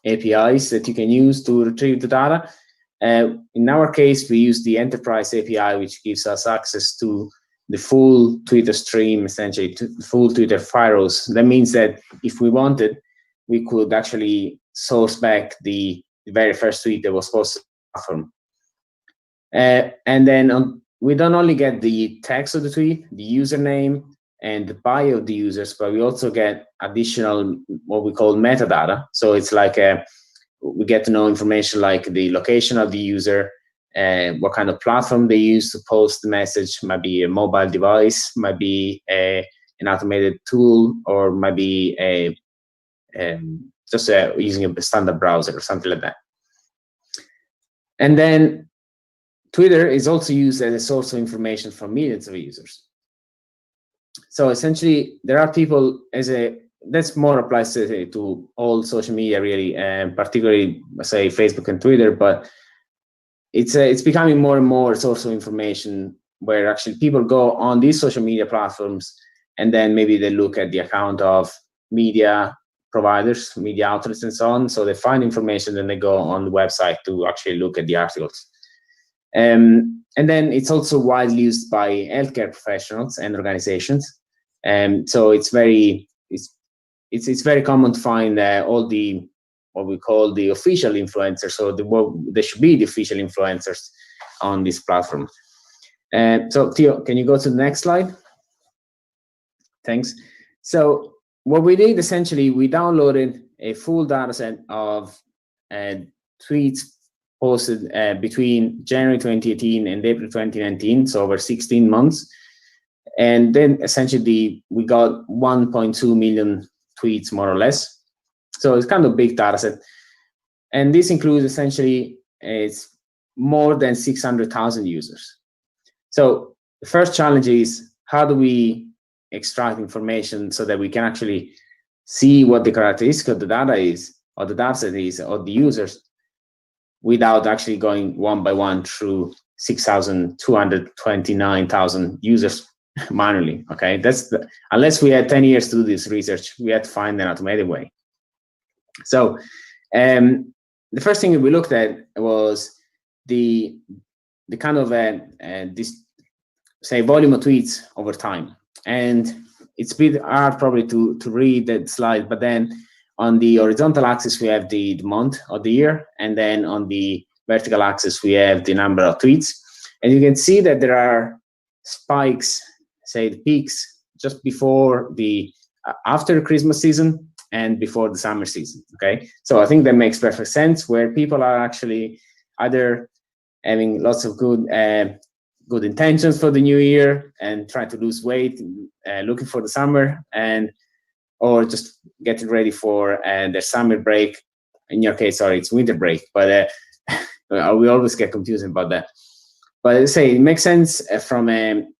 APIs that you can use to retrieve the data. In our case, we use the enterprise API, which gives us access to the full Twitter stream, essentially, to the full Twitter files. That means that if we wanted, we could actually source back the very first tweet that was posted on the platform. And then we don't only get the text of the tweet, the username, and the bio of the users, but we also get additional, what we call metadata. So it's like we get to know information like the location of the user, what kind of platform they use to post the message. Might be a mobile device, might be an automated tool, or might be just using a standard browser or something like that. And then Twitter is also used as a source of information for millions of users. So essentially, there are people that's more applies to all social media really, and particularly, say, Facebook and Twitter, but it's becoming more and more a source of information where actually people go on these social media platforms, and then maybe they look at the account of media providers, media outlets, and so on. So they find information, then they go on the website to actually look at the articles. And then it's also widely used by healthcare professionals and organizations. So it's very common to find all the, what we call the official influencers. So there should be the official influencers on this platform. So Theo, can you go to the next slide? Thanks. So what we did, essentially, we downloaded a full data set of tweets posted between January 2018 and April 2019, so over 16 months. And then essentially we got 1.2 million tweets, more or less. So it's kind of a big data set. And this includes essentially, it's more than 600,000 users. So the first challenge is, how do we extract information so that we can actually see what the characteristic of the data is, or the data set is, or the users, without actually going one by one through 6,229,000 users manually. Okay, unless we had 10 years to do this research, we had to find an automated way. So the first thing we looked at was the kind of this, say, volume of tweets over time. And it's a bit hard probably to read that slide, but then on the horizontal axis we have the month of the year, and then on the vertical axis we have the number of tweets. And you can see that there are spikes, say the peaks, just before the after the Christmas season and before the summer season. Okay, so I think that makes perfect sense, where people are actually either having lots of good intentions for the new year and trying to lose weight, looking for the summer, or just getting ready for their summer break. In your case, sorry, it's winter break, but we always get confused about that. But I say it makes sense from an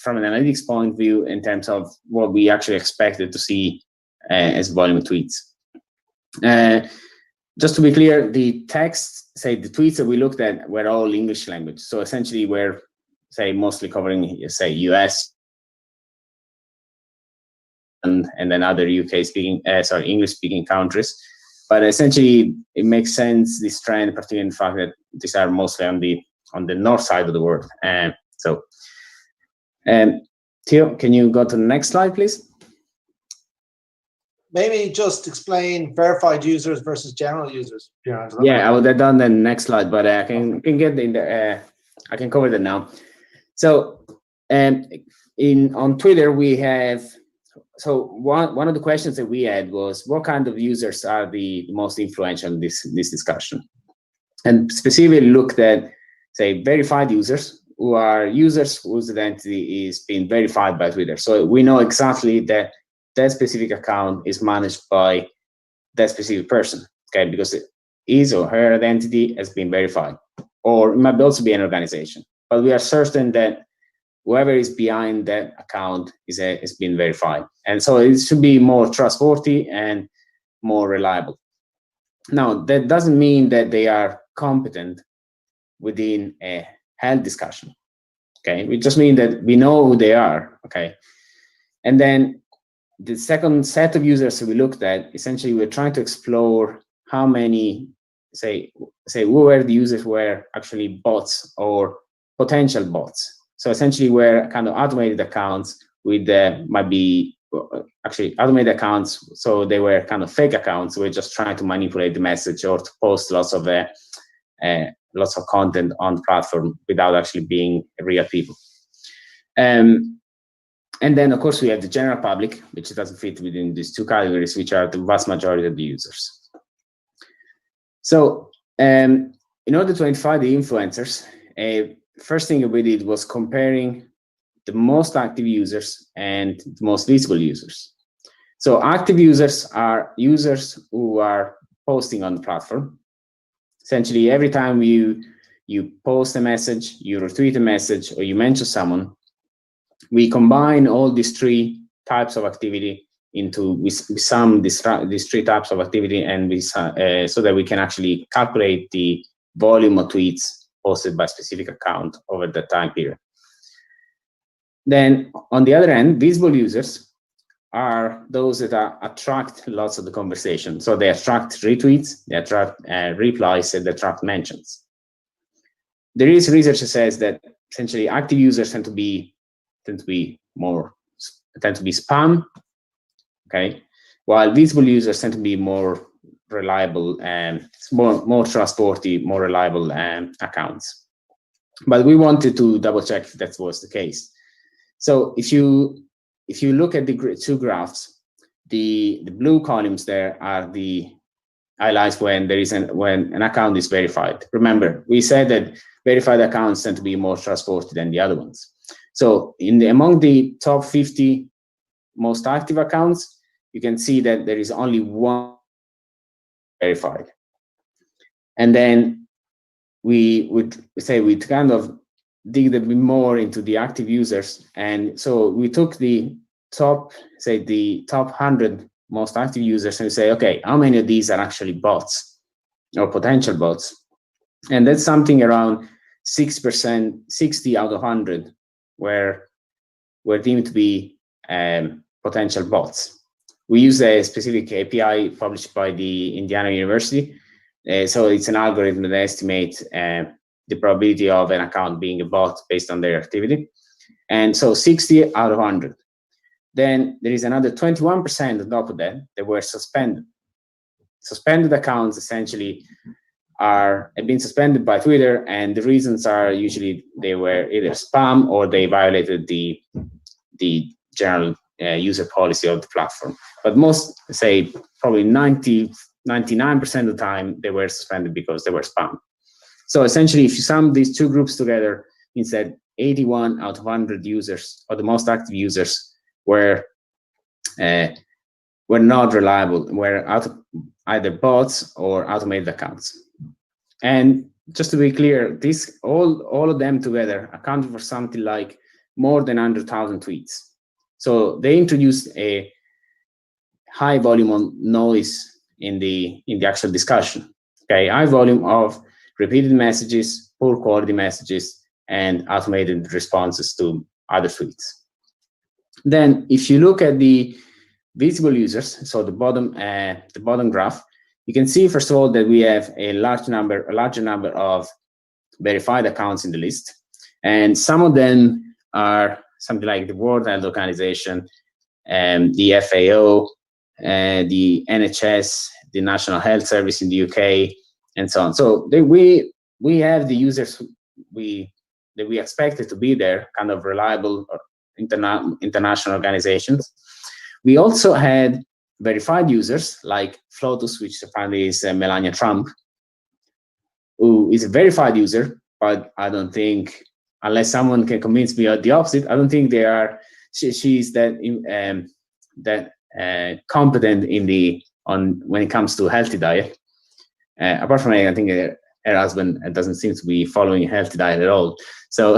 analytics point of view in terms of what we actually expected to see as volume of tweets. Just to be clear, the text, say the tweets that we looked at were all English language. So essentially we're, say, mostly covering, say, US and then other UK-speaking, English-speaking countries. But essentially, it makes sense, this trend, particularly in the fact that these are mostly on the north side of the world. Theo, can you go to the next slide, please? Maybe just explain verified users versus general users. Yeah, I would have done the next slide, but I can get in there. I can cover that now. So, on Twitter we have. So one of the questions that we had was, what kind of users are the most influential in this discussion? And specifically looked at, say, verified users, who are users whose identity is being verified by Twitter. So we know exactly that that specific account is managed by that specific person, okay, because his or her identity has been verified. Or it might also be an organization, but we are certain that whoever is behind that account is being verified. And so it should be more trustworthy and more reliable. Now, that doesn't mean that they are competent within a health discussion, okay? We just mean that we know who they are, okay? And then the second set of users we looked at, essentially we're trying to explore how many, say who were the users who were actually bots or potential bots. So essentially we're kind of automated accounts with might be actually automated accounts. So they were kind of fake accounts. We're just trying to manipulate the message or to post lots of content on the platform without actually being real people. And then of course we have the general public, which doesn't fit within these two categories, which are the vast majority of the users. So in order to identify the influencers, first thing we did was comparing the most active users and the most visible users. So active users are users who are posting on the platform. Essentially, every time you post a message, you retweet a message, or you mention someone, we combine all these three types of activity we sum these three types of activity, and so that we can actually calculate the volume of tweets posted by specific account over that time period. Then on the other end, visible users are those that attract lots of the conversation. So they attract retweets, they attract replies, and they attract mentions. There is research that says that essentially active users tend to be spam, okay, while visible users tend to be more reliable and more trustworthy, more reliable accounts. But we wanted to double check if that was the case. So if you look at the two graphs, the blue columns there are the highlights when an account is verified. Remember, we said that verified accounts tend to be more trustworthy than the other ones. So among the top 50 most active accounts, you can see that there is only one verified. And then we would say we'd kind of dig a bit more into the active users. And so we took the top 100 most active users and we say, okay, how many of these are actually bots or potential bots? And that's something around 6%, 60 out of 100, where were deemed to be potential bots. We use a specific API published by the Indiana University. So it's an algorithm that estimates the probability of an account being a bot based on their activity. And so 60 out of 100. Then there is another 21% on top of that were suspended. Suspended accounts essentially have been suspended by Twitter, and the reasons are usually they were either spam or they violated the general user policy of the platform. But most, say, probably 99% of the time, they were suspended because they were spam. So essentially, if you sum these two groups together, means that 81 out of 100 users, or the most active users, were not reliable, were either bots or automated accounts. And just to be clear, all of them together accounted for something like more than 100,000 tweets. So they introduced a high volume of noise in the actual discussion. Okay, high volume of repeated messages, poor quality messages, and automated responses to other tweets. Then, if you look at the visible users, so the bottom graph, you can see first of all that we have a larger number of verified accounts in the list, and some of them are something like the World Health Organization, the FAO, the NHS, the National Health Service in the UK, and so on. So we have the users that we expected to be there, kind of reliable or international organizations. We also had verified users like Flotus, which apparently is Melania Trump, who is a verified user, but I don't think, unless someone can convince me of the opposite, I don't think they are. She's that competent when it comes to healthy diet. Apart from that, I think her husband doesn't seem to be following a healthy diet at all. So,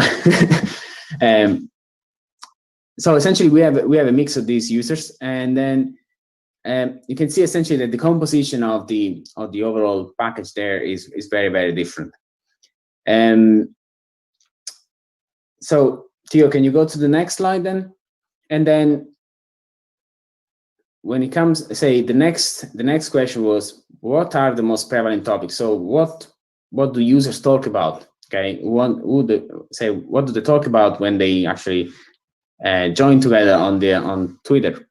so essentially, we have a mix of these users, and then you can see essentially that the composition of the overall package there is very, very different. So Theo, can you go to the next slide then? And then when it comes, say, the next question was, what are the most prevalent topics? So what do users talk about? Okay, what do they talk about when they actually join together on Twitter?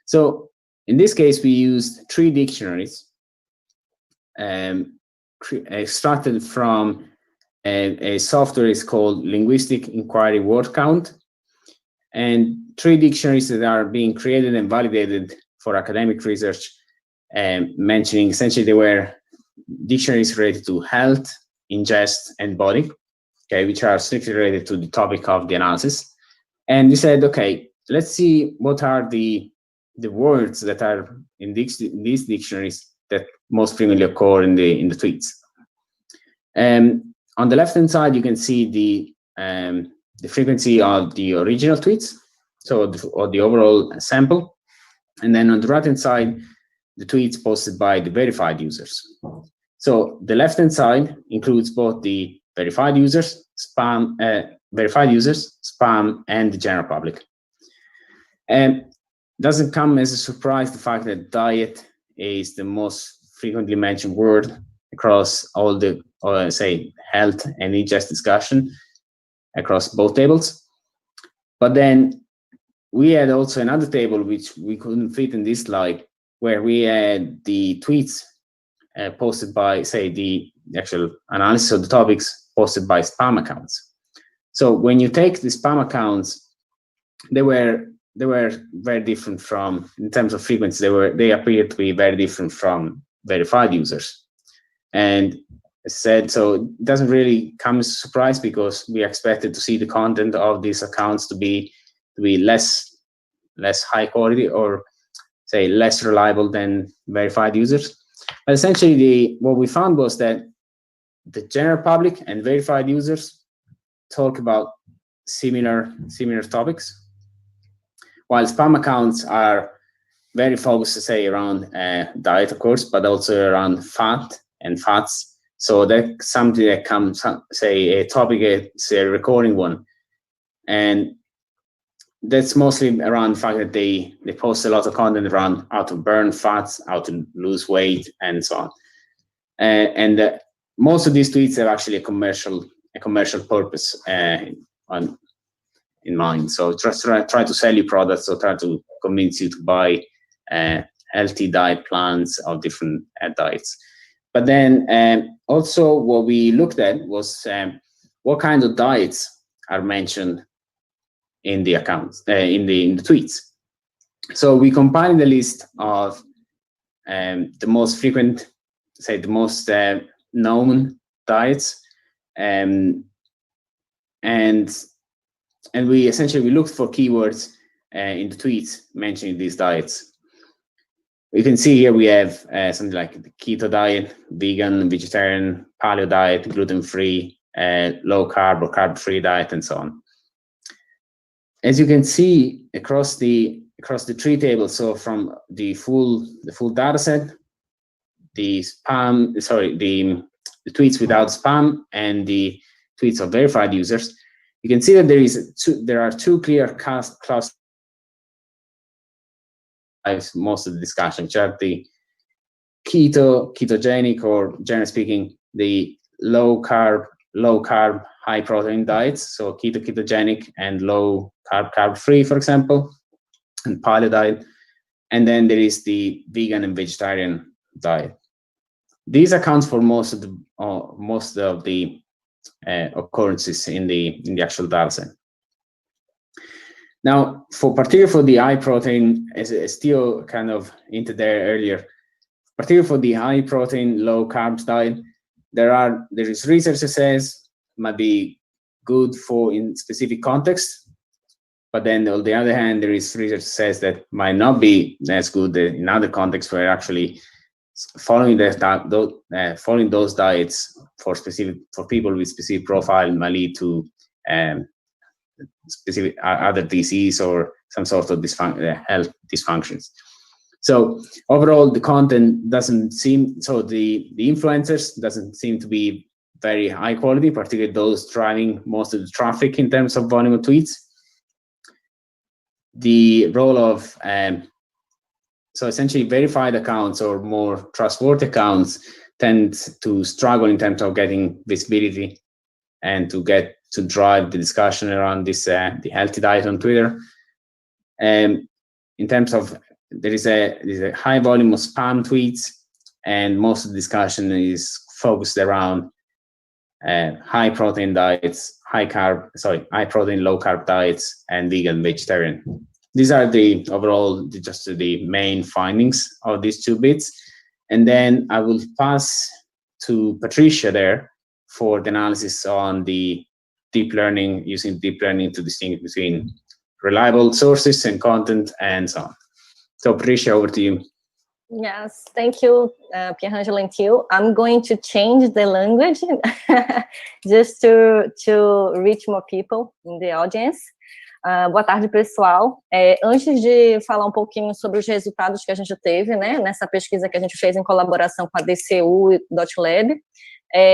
So in this case, we used 3 dictionaries extracted from a software is called Linguistic Inquiry Word Count, and 3 dictionaries that are being created and validated for academic research, mentioning essentially they were dictionaries related to health, ingest, and body, okay, which are strictly related to the topic of the analysis. And we said, okay, let's see what are the words that are in these dictionaries that most frequently occur in the tweets. On the left-hand side, you can see the frequency of the original tweets, so the overall sample. And then on the right-hand side, the tweets posted by the verified users. So the left-hand side includes both the verified users, spam, and the general public. And doesn't come as a surprise the fact that diet is the most frequently mentioned word across all the, say, health and ingest discussion across both tables. But then we had also another table which we couldn't fit in this slide, where we had the tweets posted by, say, the actual analysis of the topics posted by spam accounts. So when you take the spam accounts, they were very different from, in terms of frequency, they appeared to be very different from verified users. And as I said, so it doesn't really come as a surprise, because we expected to see the content of these accounts to be less high quality, or say less reliable than verified users. But essentially, what we found was that the general public and verified users talk about similar topics, while spam accounts are very focused, to say, around diet, of course, but also around fat and fats. So that's something that comes, say, a topic, it's a recurring one. And that's mostly around the fact that they post a lot of content around how to burn fats, how to lose weight, and so on. And most of these tweets have actually a commercial purpose in mind. So just try to sell you products, or try to convince you to buy healthy diet plans or different diets. But then also what we looked at was what kind of diets are mentioned in the accounts, in the tweets. So we compiled a list of the most frequent, say the most known diets, and we essentially looked for keywords in the tweets mentioning these diets. You can see here we have something like the keto diet, vegan, vegetarian, paleo diet, gluten-free, low carb or carb-free diet, and so on. As you can see across the three tables, so from the full data set, the tweets without spam and the tweets of verified users, you can see that there are two clear clusters. Most of the discussion, which are the ketogenic, or generally speaking, the low carb, high protein diets. So ketogenic and low carb free, for example, and paleo diet. And then there is the vegan and vegetarian diet. These accounts for most of the occurrences in the actual data set. Now, particularly for the high protein, as Theo kind of hinted there earlier, particularly for the high protein, low carbs diet, there is research that says might be good for in specific contexts, but then on the other hand, there is research that says that might not be as good in other contexts, where actually following those diets for people with specific profile might lead to specific other disease or some sort of health dysfunctions. So overall, the content doesn't seem, so the influencers doesn't seem to be very high quality, particularly those driving most of the traffic in terms of volume of tweets. The role of, so essentially verified accounts or more trustworthy accounts tend to struggle in terms of getting visibility and to drive the discussion around this the healthy diet on Twitter. In terms of, there is a high volume of spam tweets, and most of the discussion is focused around high protein diets, high protein, low carb diets, and vegan, vegetarian. These are the overall, just the main findings of these two bits. And then I will pass to Patricia there for the analysis on the deep learning, using deep learning to distinguish between reliable sources and content and so on. So Patricia, over to you. Yes, thank you, Pierangelo and Theo. I'm going to change the language just to reach more people in the audience. Boa tarde, pessoal. Antes de falar um pouquinho sobre os resultados que a gente teve, né, nessa pesquisa que a gente fez em colaboração com a DCU e .lab,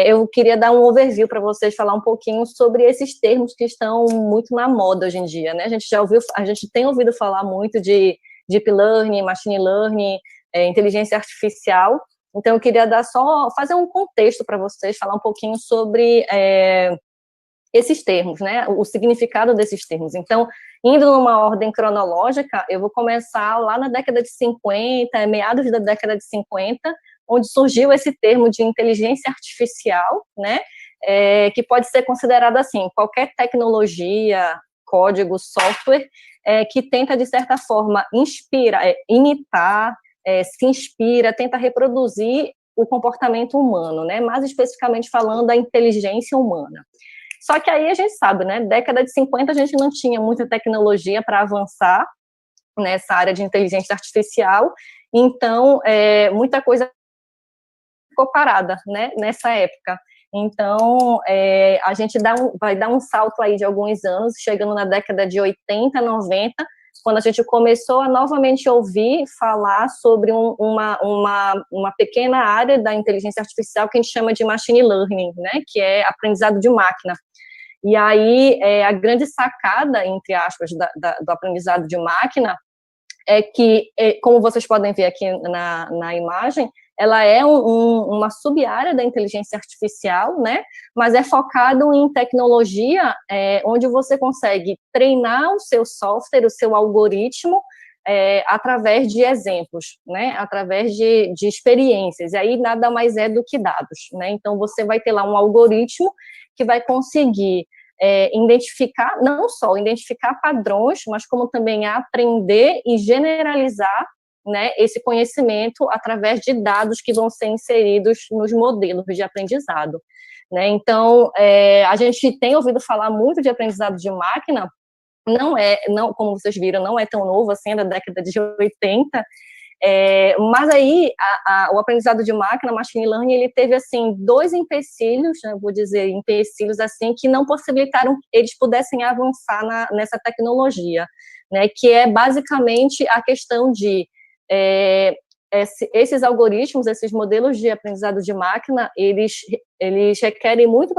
eu queria dar um overview para vocês, falar um pouquinho sobre esses termos que estão muito na moda hoje em dia, né? A gente tem ouvido falar muito de deep learning, machine learning, inteligência artificial. Então eu queria fazer um contexto para vocês, falar um pouquinho sobre esses termos, né? O significado desses termos. Então, indo numa ordem cronológica, eu vou começar lá na década de 50, meados da década de 50, onde surgiu esse termo de inteligência artificial, né? Que pode ser considerado assim, qualquer tecnologia, código, software, que tenta, de certa forma, imitar, se inspira, tenta reproduzir o comportamento humano, né? Mais especificamente falando da inteligência humana. Só que aí a gente sabe, né? Década de 50 a gente não tinha muita tecnologia para avançar nessa área de inteligência artificial, então muita coisa ficou parada, né? Nessa época. Então a gente vai dar um salto aí de alguns anos, chegando na década de 80, 90, quando a gente começou a novamente ouvir falar sobre uma pequena área da inteligência artificial que a gente chama de machine learning, né, que é aprendizado de máquina. E aí, a grande sacada, entre aspas, do aprendizado de máquina é que, como vocês podem ver aqui na imagem, ela é uma sub-área da inteligência artificial, né? Mas é focado em tecnologia, onde você consegue treinar o seu software, o seu algoritmo, através de exemplos, né? Através de experiências. E aí nada mais é do que dados, né? Então você vai ter lá um algoritmo que vai conseguir identificar, não só identificar padrões, mas como também aprender e generalizar, né, esse conhecimento através de dados que vão ser inseridos nos modelos de aprendizado, né? Então, a gente tem ouvido falar muito de aprendizado de máquina, não, como vocês viram, não é tão novo assim, é da década de 80, mas aí o aprendizado de máquina, machine learning, ele teve assim 2 empecilhos, né, vou dizer empecilhos assim, que não possibilitaram que eles pudessem avançar nessa tecnologia, né, que é basicamente a questão de esses algoritmos, esses modelos de aprendizado de máquina, eles requeriam muito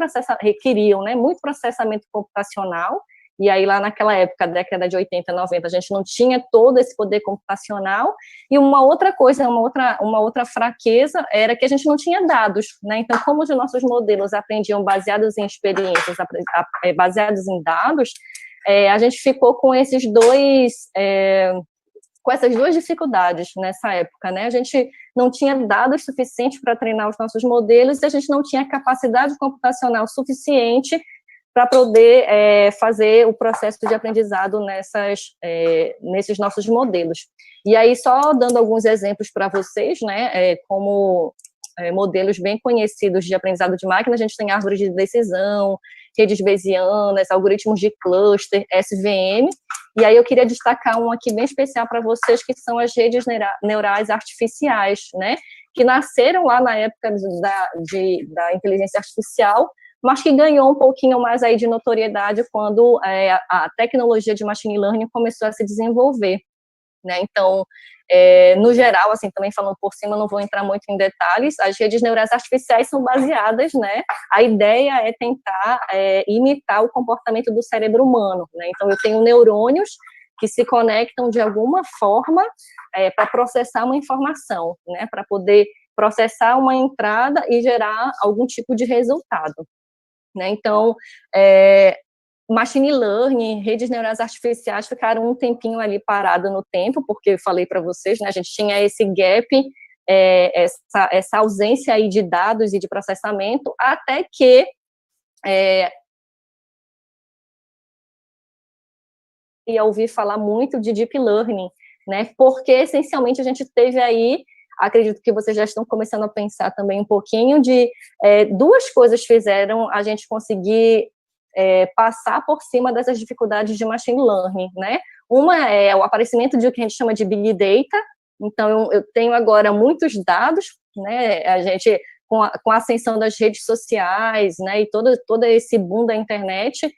processamento computacional. E aí, lá naquela época, década de 80, 90, a gente não tinha todo esse poder computacional. E uma outra coisa, uma outra fraqueza era que a gente não tinha dados, né? Então, como os nossos modelos aprendiam baseados em experiências, baseados em dados, a gente ficou com essas 2 dificuldades nessa época, né? A gente não tinha dados suficientes para treinar os nossos modelos e a gente não tinha capacidade computacional suficiente para poder fazer o processo de aprendizado nesses nossos modelos. E aí, só dando alguns exemplos para vocês, né, como modelos bem conhecidos de aprendizado de máquina, a gente tem árvores de decisão, redes bayesianas, algoritmos de cluster, SVM, e aí eu queria destacar um aqui bem especial para vocês, que são as redes neurais artificiais, né, que nasceram lá na época da inteligência artificial, mas que ganhou um pouquinho mais aí de notoriedade quando a tecnologia de machine learning começou a se desenvolver, né? Então, no geral, assim, também falando por cima, não vou entrar muito em detalhes, as redes neurais artificiais são baseadas, né? A ideia é tentar imitar o comportamento do cérebro humano, né? Então, eu tenho neurônios que se conectam de alguma forma para processar uma informação, né? Para poder processar uma entrada e gerar algum tipo de resultado. Né? Então, machine learning, redes neurais artificiais ficaram um tempinho ali parado no tempo, porque eu falei para vocês, né, a gente tinha esse gap, essa ausência aí de dados e de processamento, até que ia ouvir falar muito de deep learning, né, porque essencialmente a gente teve aí, acredito que vocês já estão começando a pensar também um pouquinho de 2 coisas fizeram a gente conseguir passar por cima dessas dificuldades de machine learning, né? Uma é o aparecimento de o que a gente chama de big data. Então, eu tenho agora muitos dados, né? A gente, com a ascensão das redes sociais, né? E todo esse boom da internet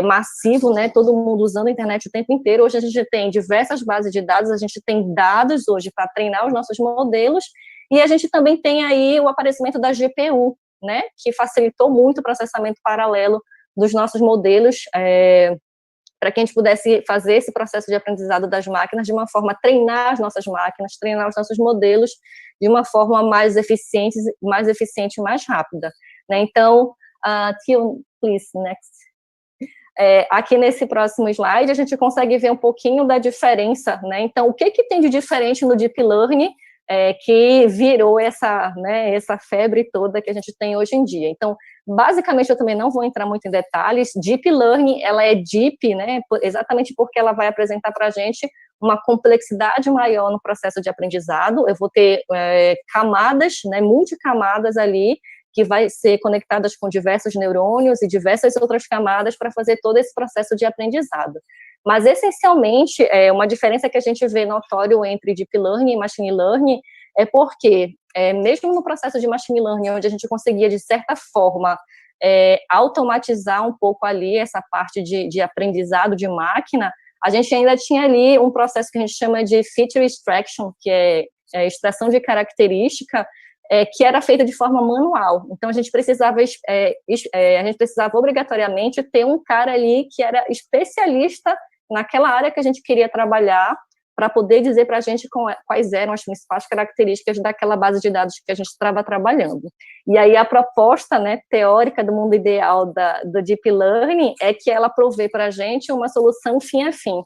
massivo, né? Todo mundo usando a internet o tempo inteiro. Hoje a gente tem diversas bases de dados, a gente tem dados hoje para treinar os nossos modelos, e a gente também tem aí o aparecimento da GPU, né? Que facilitou muito o processamento paralelo dos nossos modelos, para que a gente pudesse fazer esse processo de aprendizado das máquinas de uma forma, treinar as nossas máquinas, treinar os nossos modelos de uma forma mais eficiente e mais rápida, né? Então, Theo, please, next. Aqui nesse próximo slide, a gente consegue ver um pouquinho da diferença, né? Então, o que tem de diferente no Deep Learning que virou essa febre toda que a gente tem hoje em dia? Então, basicamente, eu também não vou entrar muito em detalhes. Deep Learning, ela é deep, né? Exatamente porque ela vai apresentar para a gente uma complexidade maior no processo de aprendizado. Eu vou ter camadas, né, multicamadas ali, que vai ser conectadas com diversos neurônios e diversas outras camadas para fazer todo esse processo de aprendizado. Mas, essencialmente, uma diferença que a gente vê notório entre Deep Learning e Machine Learning é porque, mesmo no processo de Machine Learning, onde a gente conseguia, de certa forma, automatizar um pouco ali essa parte de aprendizado de máquina, a gente ainda tinha ali um processo que a gente chama de feature extraction, que é extração de característica, que era feita de forma manual. Então, a gente precisava obrigatoriamente ter um cara ali que era especialista naquela área que a gente queria trabalhar, para poder dizer para a gente quais eram as principais características daquela base de dados que a gente estava trabalhando. E aí a proposta, né, teórica do mundo ideal do Deep Learning é que ela provê para a gente uma solução fim a fim.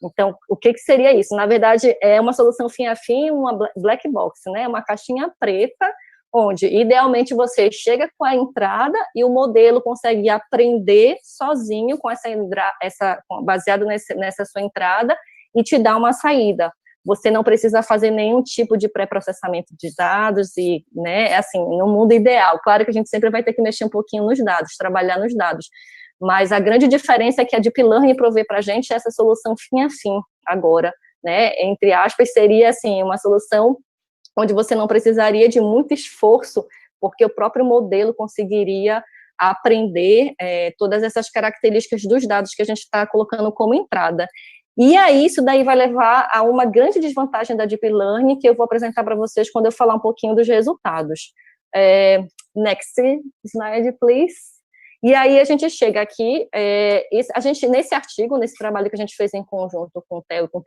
Então, o que seria isso? Na verdade, é uma solução fim a fim, uma black box, né, uma caixinha preta, onde, idealmente, você chega com a entrada e o modelo consegue aprender sozinho com baseado nessa sua entrada, e te dá uma saída. Você não precisa fazer nenhum tipo de pré-processamento de dados e, né, assim, no mundo ideal. Claro que a gente sempre vai ter que mexer um pouquinho nos dados, trabalhar nos dados, mas a grande diferença é que a Deep Learning provê para a gente essa solução fim a fim, agora, né, entre aspas, seria, assim, uma solução onde você não precisaria de muito esforço, porque o próprio modelo conseguiria aprender todas essas características dos dados que a gente está colocando como entrada. E aí, isso daí vai levar a uma grande desvantagem da Deep Learning, que eu vou apresentar para vocês quando eu falar um pouquinho dos resultados. Next slide, please. E aí, a gente chega aqui, nesse artigo, nesse trabalho que a gente fez em conjunto com o Theo e com o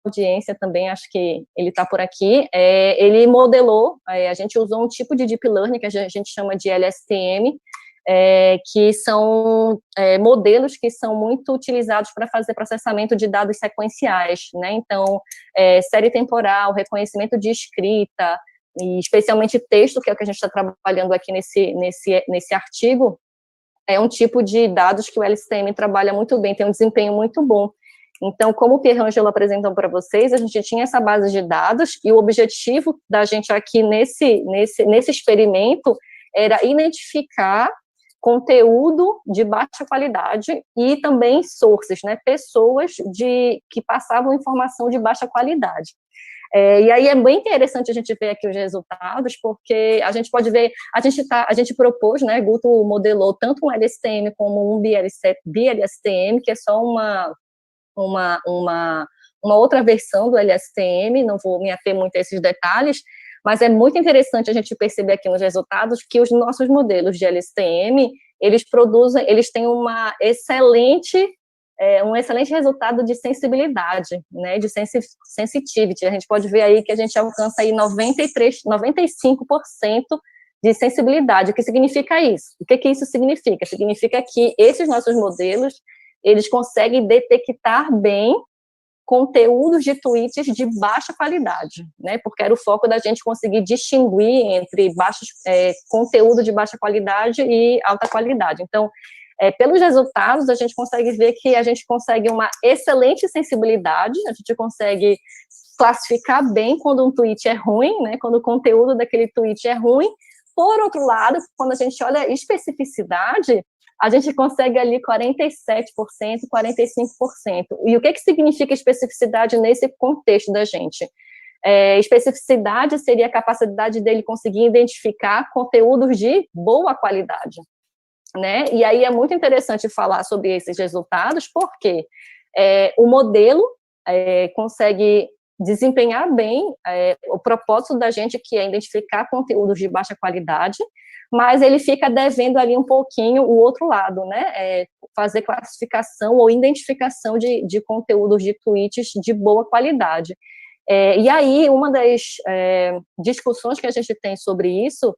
audiência também, acho que ele está por aqui, ele modelou, a gente usou um tipo de Deep Learning, que a gente chama de LSTM, que são modelos que são muito utilizados para fazer processamento de dados sequenciais, né? Então, série temporal, reconhecimento de escrita, e especialmente texto, que é o que a gente está trabalhando aqui nesse artigo, é um tipo de dados que o LSTM trabalha muito bem, tem um desempenho muito bom. Então, como o Pierangelo apresentou para vocês, a gente tinha essa base de dados, e o objetivo da gente aqui nesse experimento era identificar conteúdo de baixa qualidade e também sources, né, pessoas que passavam informação de baixa qualidade. E aí é bem interessante a gente ver aqui os resultados, porque a gente pode ver, a gente propôs, né, Guto modelou tanto um LSTM como um BLSTM, que é só uma outra versão do LSTM, não vou me ater muito a esses detalhes, mas é muito interessante a gente perceber aqui nos resultados que os nossos modelos de LSTM, eles têm um excelente resultado de sensibilidade, né, de sensitivity. A gente pode ver aí que a gente alcança aí 95% de sensibilidade. O que significa isso? O que isso significa? Significa que esses nossos modelos, eles conseguem detectar bem conteúdos de tweets de baixa qualidade, né, porque era o foco da gente conseguir distinguir entre conteúdo de baixa qualidade e alta qualidade. Então, pelos resultados, a gente consegue ver que a gente consegue uma excelente sensibilidade, a gente consegue classificar bem quando um tweet é ruim, né, quando o conteúdo daquele tweet é ruim. Por outro lado, quando a gente olha a especificidade, a gente consegue ali 47%, 45%. E o que significa especificidade nesse contexto da gente? Especificidade seria a capacidade dele conseguir identificar conteúdos de boa qualidade, né? E aí é muito interessante falar sobre esses resultados, porque o modelo consegue desempenhar bem o propósito da gente, que é identificar conteúdos de baixa qualidade, mas ele fica devendo ali um pouquinho o outro lado, né, fazer classificação ou identificação de conteúdos de tweets de boa qualidade. E aí, uma das discussões que a gente tem sobre isso,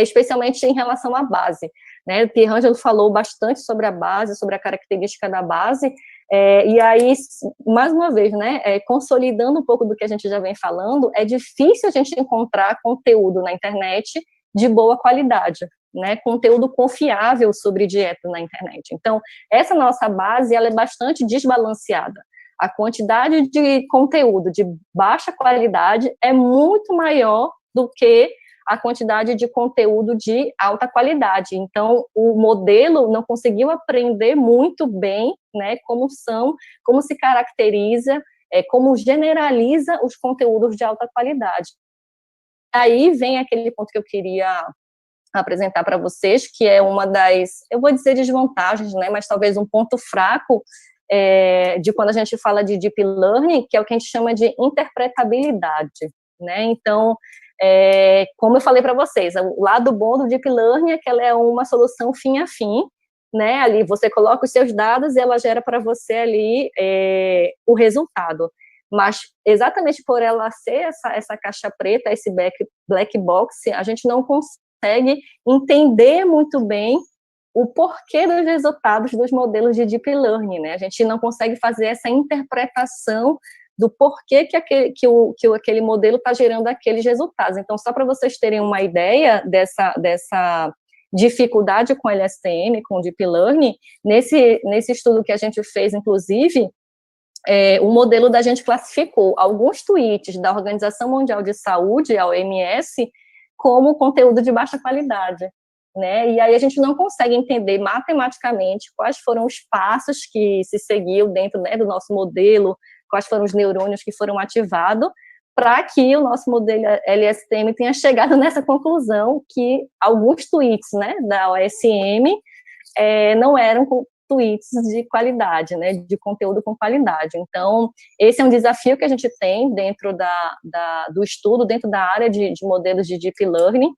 especialmente em relação à base, né, o Pierangelo falou bastante sobre a base, sobre a característica da base, e aí, mais uma vez, né, consolidando um pouco do que a gente já vem falando, é difícil a gente encontrar conteúdo na internet de boa qualidade, né, conteúdo confiável sobre dieta na internet. Então, essa nossa base, ela é bastante desbalanceada. A quantidade de conteúdo de baixa qualidade é muito maior do que a quantidade de conteúdo de alta qualidade. Então, o modelo não conseguiu aprender muito bem, né, como se caracteriza, como generaliza os conteúdos de alta qualidade. Aí vem aquele ponto que eu queria apresentar para vocês, que é uma das, eu vou dizer desvantagens, né, mas talvez um ponto fraco de quando a gente fala de Deep Learning, que é o que a gente chama de interpretabilidade, né? Então, como eu falei para vocês, o lado bom do Deep Learning é que ela é uma solução fim a fim, né? Ali você coloca os seus dados e ela gera para você ali o resultado. Mas exatamente por ela ser essa caixa preta, esse black box, a gente não consegue entender muito bem o porquê dos resultados dos modelos de Deep Learning, né? A gente não consegue fazer essa interpretação do porquê que aquele modelo está gerando aqueles resultados. Então, só para vocês terem uma ideia dessa dificuldade com LSTM, com Deep Learning, nesse estudo que a gente fez, inclusive, o modelo da gente classificou alguns tweets da Organização Mundial de Saúde, a OMS, como conteúdo de baixa qualidade, né? E aí a gente não consegue entender matematicamente quais foram os passos que se seguiu dentro, né, do nosso modelo, quais foram os neurônios que foram ativados, para que o nosso modelo LSTM tenha chegado nessa conclusão que alguns tweets, né, da OSM não eram tweets de qualidade, né, de conteúdo com qualidade. Então, esse é um desafio que a gente tem dentro do estudo, dentro da área de modelos de Deep Learning.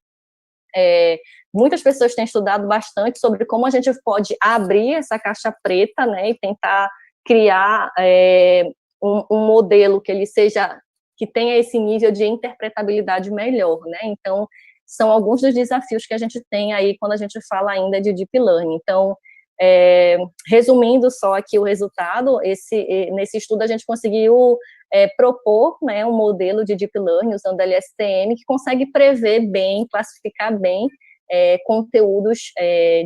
Muitas pessoas têm estudado bastante sobre como a gente pode abrir essa caixa preta, né, e tentar criar um modelo que tenha esse nível de interpretabilidade melhor, né? Então, são alguns dos desafios que a gente tem aí quando a gente fala ainda de Deep Learning. Então, resumindo só aqui o resultado, nesse estudo a gente conseguiu propor, né, um modelo de Deep Learning usando LSTM que consegue prever bem, classificar bem conteúdos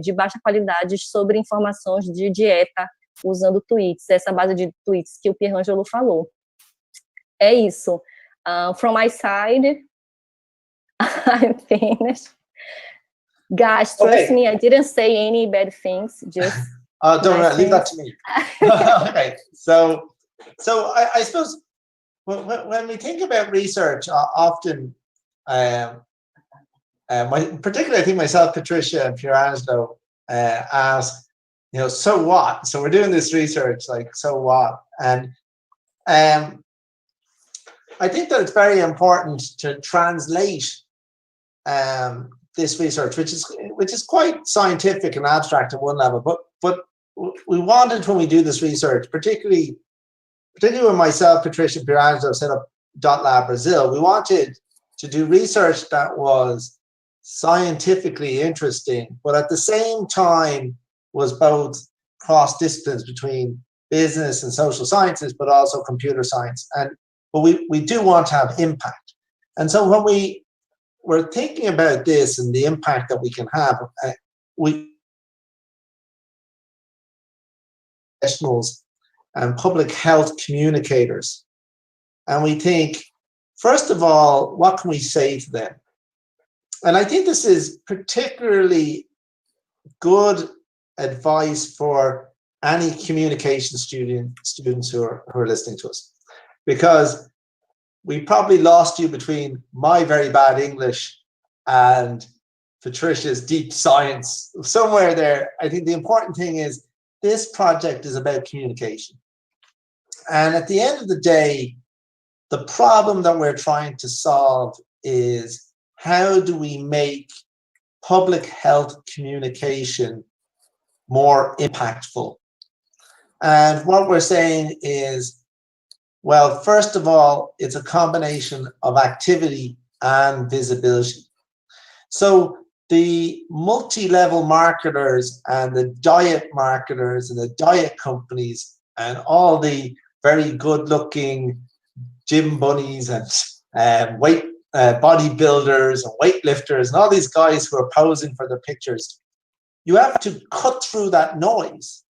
de baixa qualidade sobre informações de dieta usando tweets, essa base de tweets que o Pierangelo falou. É isso. From my side, I'm finished. Guys, trust me, I didn't say any bad things, just don't nice leave that to me. Okay, so I suppose when we think about research, often, particularly I think myself, Patricia, and Pierangelo ask, so what? So we're doing this research, like, so what? And I think that it's very important to translate this research, which is quite scientific and abstract at one level, but we wanted, when we do this research, particularly when myself, Patricia, and Pierangelo set up .lab Brazil, we wanted to do research that was scientifically interesting, but at the same time was both cross disciplines between business and social sciences, but also computer science. But we do want to have impact. And so when we were thinking about this and the impact that we can have, we professionals and public health communicators. And we think, first of all, what can we say to them? And I think this is particularly good advice for any communication students who are listening to us, because we probably lost you between my very bad English and Patricia's deep science. Somewhere there, I think the important thing is this project is about communication. And at the end of the day, the problem that we're trying to solve is, how do we make public health communication more impactful? And what we're saying is, well, first of all, it's a combination of activity and visibility. So the multi-level marketers and the diet marketers and the diet companies and all the very good-looking gym bunnies and bodybuilders and weightlifters and all these guys who are posing for their pictures, you have to cut through that noise.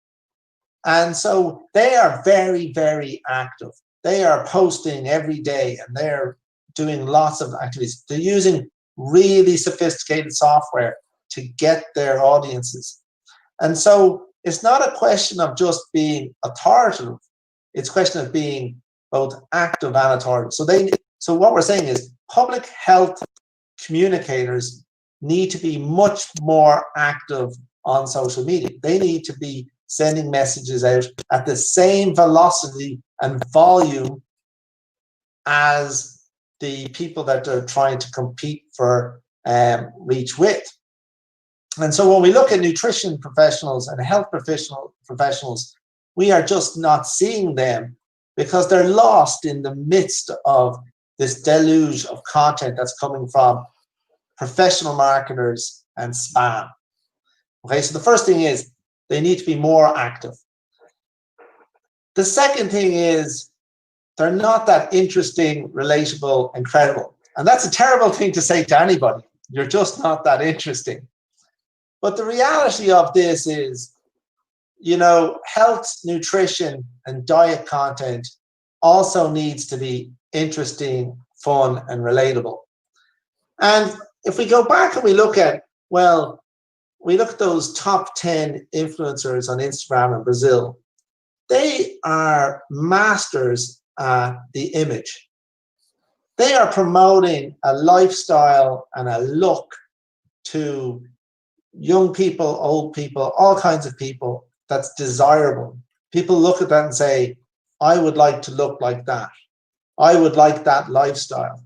And so they are very, very active. They are posting every day and they're doing lots of activities. They're using really sophisticated software to get their audiences. And so it's not a question of just being authoritative. It's a question of being both active and authoritative. So what we're saying is public health communicators need to be much more active on social media. They need to be sending messages out at the same velocity and volume as the people that they're trying to compete for reach with. And so when we look at nutrition professionals and health professionals, we are just not seeing them because they're lost in the midst of this deluge of content that's coming from professional marketers and spam. Okay, so the first thing is they need to be more active. The second thing is they're not that interesting, relatable, and credible. And that's a terrible thing to say to anybody. You're just not that interesting. But the reality of this is, you know, health, nutrition, and diet content also needs to be interesting, fun, and relatable. And if we go back and we look at, well, we look at those top 10 influencers on Instagram in Brazil, they are masters at the image. They are promoting a lifestyle and a look to young people, old people, all kinds of people that's desirable. People look at that and say, I would like to look like that. I would like that lifestyle.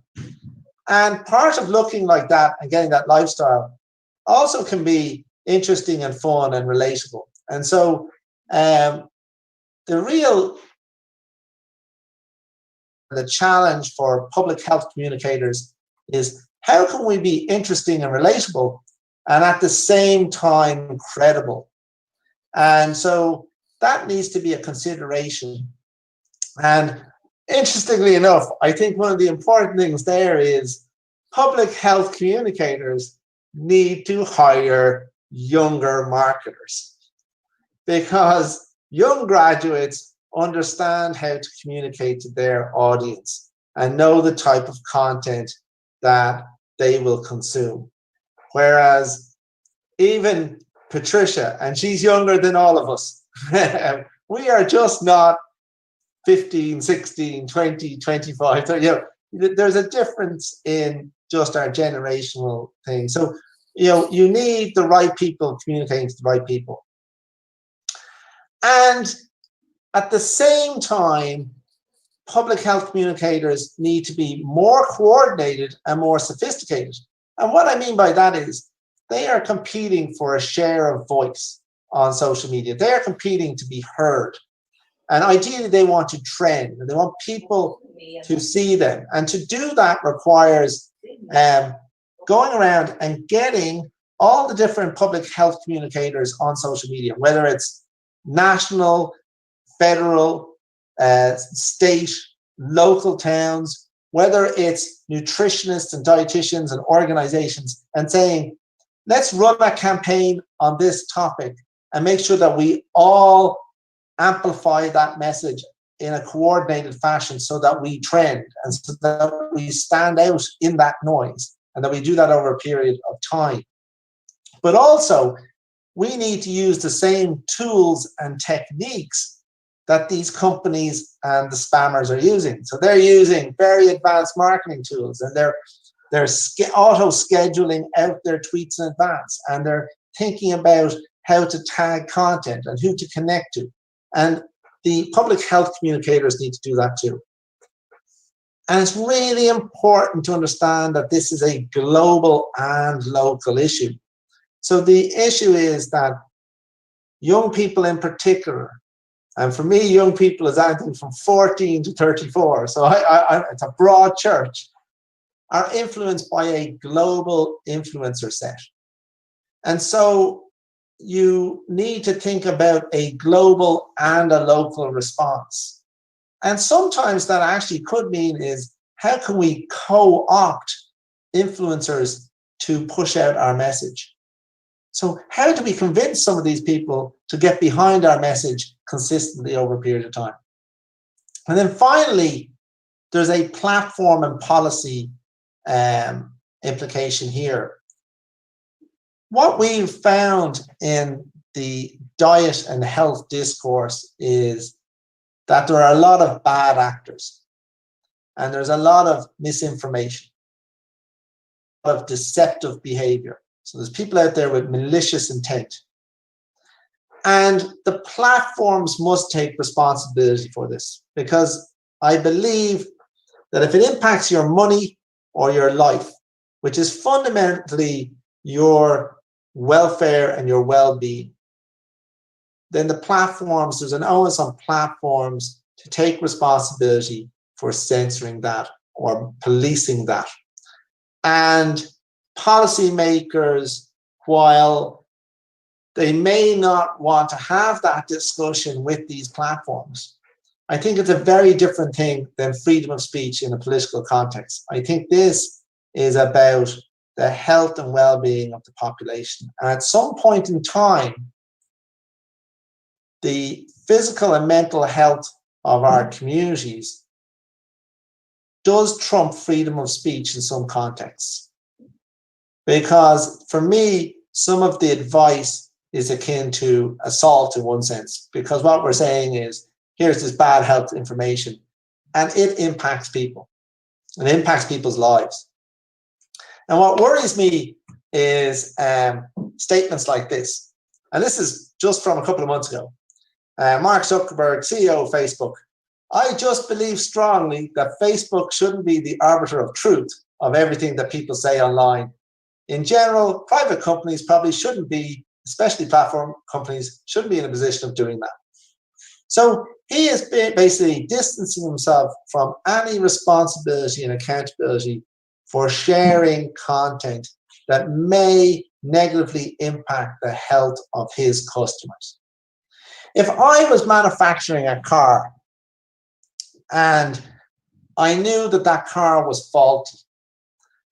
And part of looking like that and getting that lifestyle also can be interesting and fun and relatable. And so the challenge for public health communicators is how can we be interesting and relatable and at the same time credible? And so that needs to be a consideration. And interestingly enough, I think one of the important things there is public health communicators need to hire younger marketers, because young graduates understand how to communicate to their audience and know the type of content that they will consume. Whereas even Patricia, and she's younger than all of us, we are just not 15, 16, 20, 25, 30, you know, there's a difference in just our generational thing. So, you know, you need the right people communicating to the right people. And at the same time, public health communicators need to be more coordinated and more sophisticated. And what I mean by that is they are competing for a share of voice on social media. They are competing to be heard. And ideally, they want to trend, and they want people to see them. And to do that requires going around and getting all the different public health communicators on social media, whether it's national, federal, state, local towns, whether it's nutritionists and dietitians and organizations, and saying, let's run a campaign on this topic and make sure that we all amplify that message in a coordinated fashion so that we trend and so that we stand out in that noise, and that we do that over a period of time. But also, we need to use the same tools and techniques that these companies and the spammers are using. So they're using very advanced marketing tools, and they're auto-scheduling out their tweets in advance, and they're thinking about how to tag content and who to connect to. And the public health communicators need to do that too. And it's really important to understand that this is a global and local issue. So the issue is that young people in particular, and for me, young people is anything from 14 to 34, so it's a broad church, are influenced by a global influencer set. And so you need to think about a global and a local response. And sometimes that actually could mean is, how can we co-opt influencers to push out our message? So how do we convince some of these people to get behind our message consistently over a period of time? And then finally, there's a platform and policy implication here. What we've found in the diet and health discourse is that there are a lot of bad actors, and there's a lot of misinformation, a lot of deceptive behavior. So there's people out there with malicious intent. And the platforms must take responsibility for this, because I believe that if it impacts your money or your life, which is fundamentally your welfare and your well-being, then the platforms, there's an onus on platforms to take responsibility for censoring that or policing that. And policymakers, while they may not want to have that discussion with these platforms, I think it's a very different thing than freedom of speech in a political context. I think this is about the health and well-being of the population. And at some point in time, the physical and mental health of our communities does trump freedom of speech in some contexts. Because for me, some of the advice is akin to assault in one sense, because what we're saying is, here's this bad health information, and it impacts people. It impacts people's lives. And what worries me is statements like this. And this is just from a couple of months ago. Mark Zuckerberg, CEO of Facebook. I just believe strongly that Facebook shouldn't be the arbiter of truth of everything that people say online. In general, private companies probably shouldn't be, especially platform companies, shouldn't be in a position of doing that. So he is basically distancing himself from any responsibility and accountability for sharing content that may negatively impact the health of his customers. If I was manufacturing a car and I knew that that car was faulty,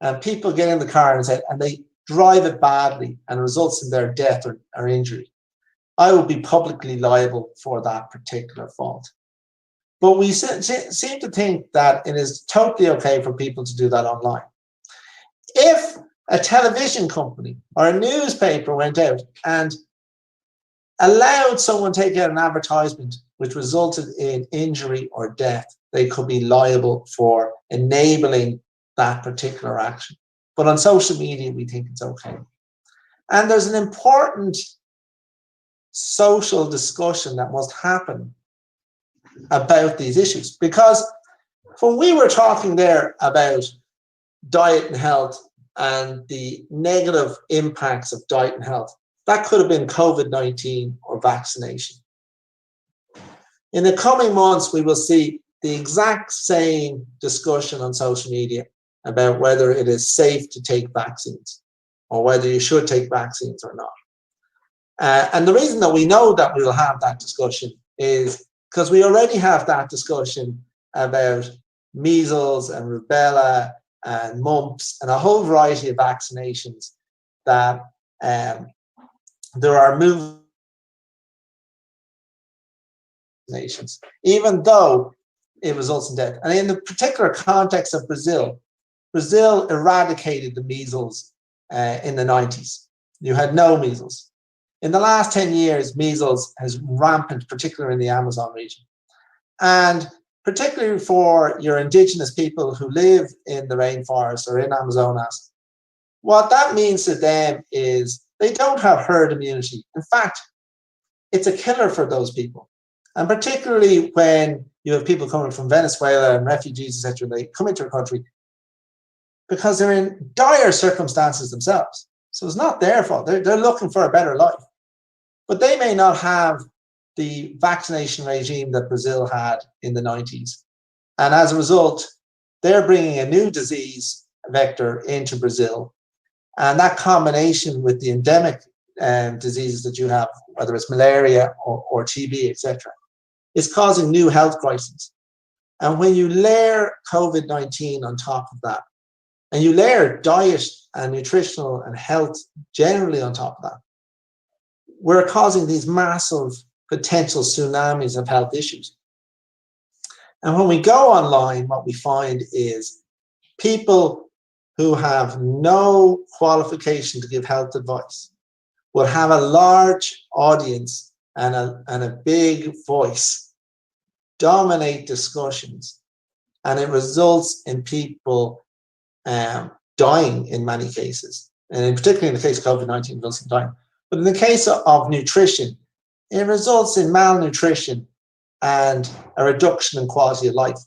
and people get in the car and they drive it badly and it results in their death or injury, I would be publicly liable for that particular fault. But we seem to think that it is totally okay for people to do that online. If a television company or a newspaper went out and allowed someone to take out an advertisement which resulted in injury or death, they could be liable for enabling that particular action. But on social media, we think it's okay. And there's an important social discussion that must happen about these issues, because when we were talking there about diet and health and the negative impacts of diet and health, that could have been COVID-19 or vaccination. In the coming months, we will see the exact same discussion on social media about whether it is safe to take vaccines or whether you should take vaccines or not. And the reason that we know that we will have that discussion is because we already have that discussion about measles and rubella and mumps and a whole variety of vaccinations that there are nations, even though it results in death. And in the particular context of Brazil, Brazil eradicated the measles in the 90s. You had no measles. In the last 10 years, measles has rampant, particularly in the Amazon region. And particularly for your indigenous people who live in the rainforest or in Amazonas, what that means to them is they don't have herd immunity. In fact, it's a killer for those people. And particularly when you have people coming from Venezuela and refugees, etc., they come into a country because they're in dire circumstances themselves. So it's not their fault. They're looking for a better life. But they may not have the vaccination regime that Brazil had in the 90s. And as a result, they're bringing a new disease vector into Brazil. And that combination with the endemic diseases that you have, whether it's malaria or TB, etc., is causing new health crises. And when you layer COVID-19 on top of that, and you layer diet and nutritional and health generally on top of that, we're causing these massive potential tsunamis of health issues. And when we go online, what we find is people who have no qualification to give health advice will have a large audience and a big voice dominate discussions, and it results in people dying in many cases, and particularly in the case of COVID-19, it results in dying. But in the case of nutrition, it results in malnutrition and a reduction in quality of life.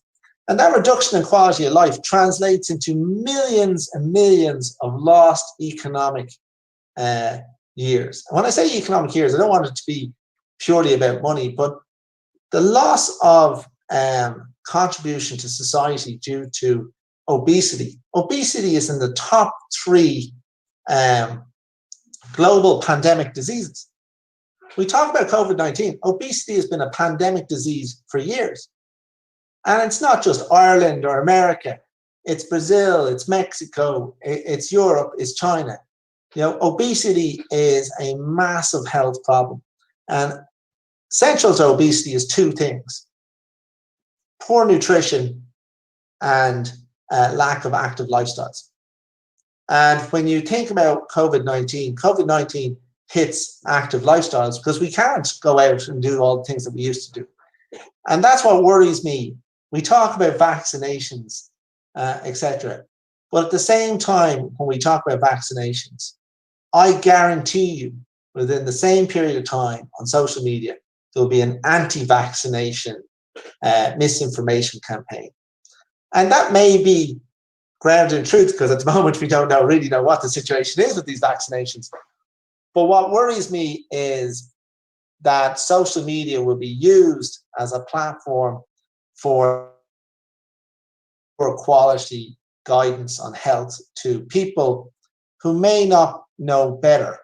And that reduction in quality of life translates into millions and millions of lost economic years. And when I say economic years, I don't want it to be purely about money, but the loss of contribution to society due to obesity. Obesity is in the top 3 global pandemic diseases. We talk about COVID-19. Obesity has been a pandemic disease for years. And it's not just Ireland or America. It's Brazil, it's Mexico, it's Europe, it's China. You know, obesity is a massive health problem. And central to obesity is 2 things: poor nutrition and lack of active lifestyles. And when you think about COVID-19, COVID-19 hits active lifestyles because we can't go out and do all the things that we used to do. And that's what worries me. We talk about vaccinations, etc. But at the same time, when we talk about vaccinations, I guarantee you within the same period of time on social media, there'll be an anti-vaccination misinformation campaign. And that may be grounded in truth, because at the moment we don't really know what the situation is with these vaccinations. But what worries me is that social media will be used as a platform for quality guidance on health to people who may not know better,